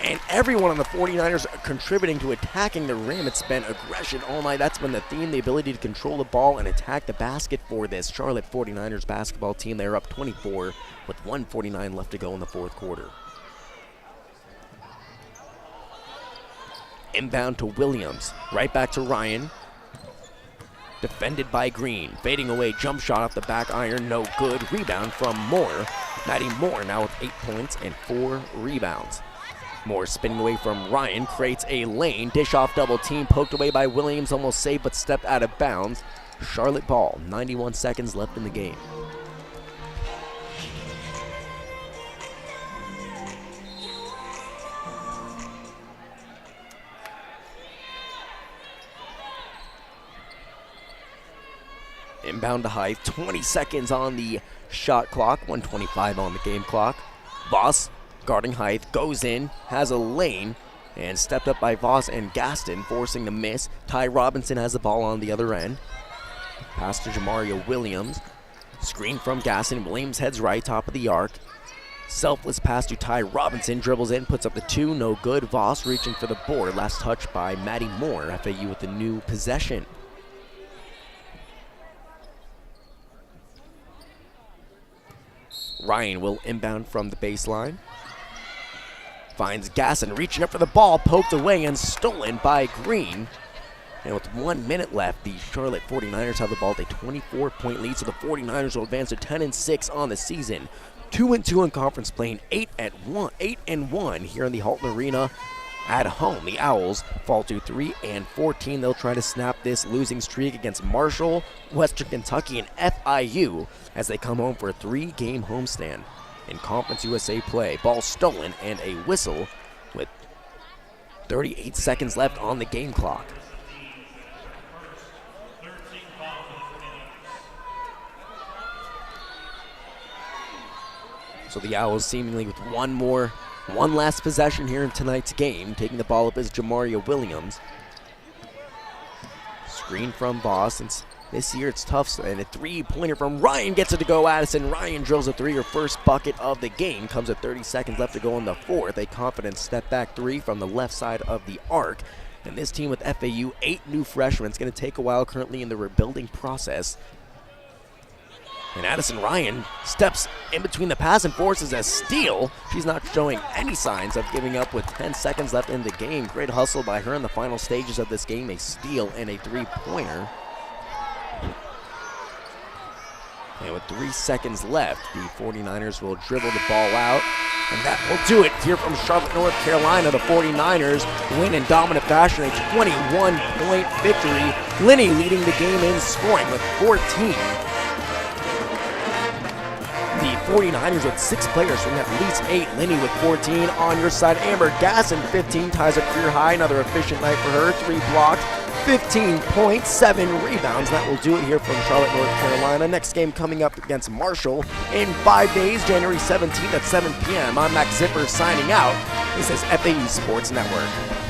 And everyone on the 49ers are contributing to attacking the rim. It's been aggression all night. That's been the theme, the ability to control the ball and attack the basket for this Charlotte 49ers basketball team. They're up 24 with 1:49 left to go in the 4th quarter. Inbound to Williams, right back to Ryan. Defended by Green, fading away, jump shot off the back iron, no good. Rebound from Moore. Maddie Moore now with 8 points and 4 rebounds. Moore spinning away from Ryan, creates a lane, dish off double team, poked away by Williams, almost saved but stepped out of bounds. Charlotte ball, 91 seconds left in the game. Inbound to Hythe, 20 seconds on the shot clock, 1:25 on the game clock. Voss guarding Hythe, goes in, has a lane, and stepped up by Voss and Gaston, forcing the miss. Ty Robinson has the ball on the other end. Pass to Jamaria Williams. Screen from Gaston. Williams heads right, top of the arc. Selfless pass to Ty Robinson, dribbles in, puts up the 2, no good. Voss reaching for the board. Last touch by Maddie Moore. FAU with the new possession. Ryan will inbound from the baseline. Finds Gasson reaching up for the ball, poked away and stolen by Green. And with 1 minute left, the Charlotte 49ers have the ball with a 24-point lead, so the 49ers will advance to 10-6 on the season. 2-2 in conference play, and 8-1 here in the Halton Arena at home. The Owls fall to 3-14. They'll try to snap this losing streak against Marshall, Western Kentucky, and FIU as they come home for a 3-game homestand in Conference USA play. Ball stolen and a whistle with 38 seconds left on the game clock. So the Owls seemingly with one last possession here in tonight's game. Taking the ball up is Jamaria Williams. Screen from Voss. Since this year it's tough, and a 3-pointer from Ryan gets it to go. Addison Ryan drills a 3, her first bucket of the game. Comes with 30 seconds left to go in the 4th. A confident step back 3 from the left side of the arc. And this team with FAU, 8 new freshmen. It's going to take a while, currently in the rebuilding process. And Addison Ryan steps in between the pass and forces a steal. She's not showing any signs of giving up with 10 seconds left in the game. Great hustle by her in the final stages of this game. A steal and a 3-pointer. And with 3 seconds left, the 49ers will dribble the ball out. And that will do it here from Charlotte, North Carolina. The 49ers win in dominant fashion, a 21-point victory. Linney leading the game in scoring with 14. The 49ers with 6 players from at least 8. Linney with 14 on your side. Amber Gasson, 15, ties a career high. Another efficient night for her. 3 blocks, 15 points, 7 rebounds. That will do it here from Charlotte, North Carolina. Next game coming up against Marshall in 5 days, January 17th at 7 p.m. I'm Max Zipper signing out. This is FAU Sports Network.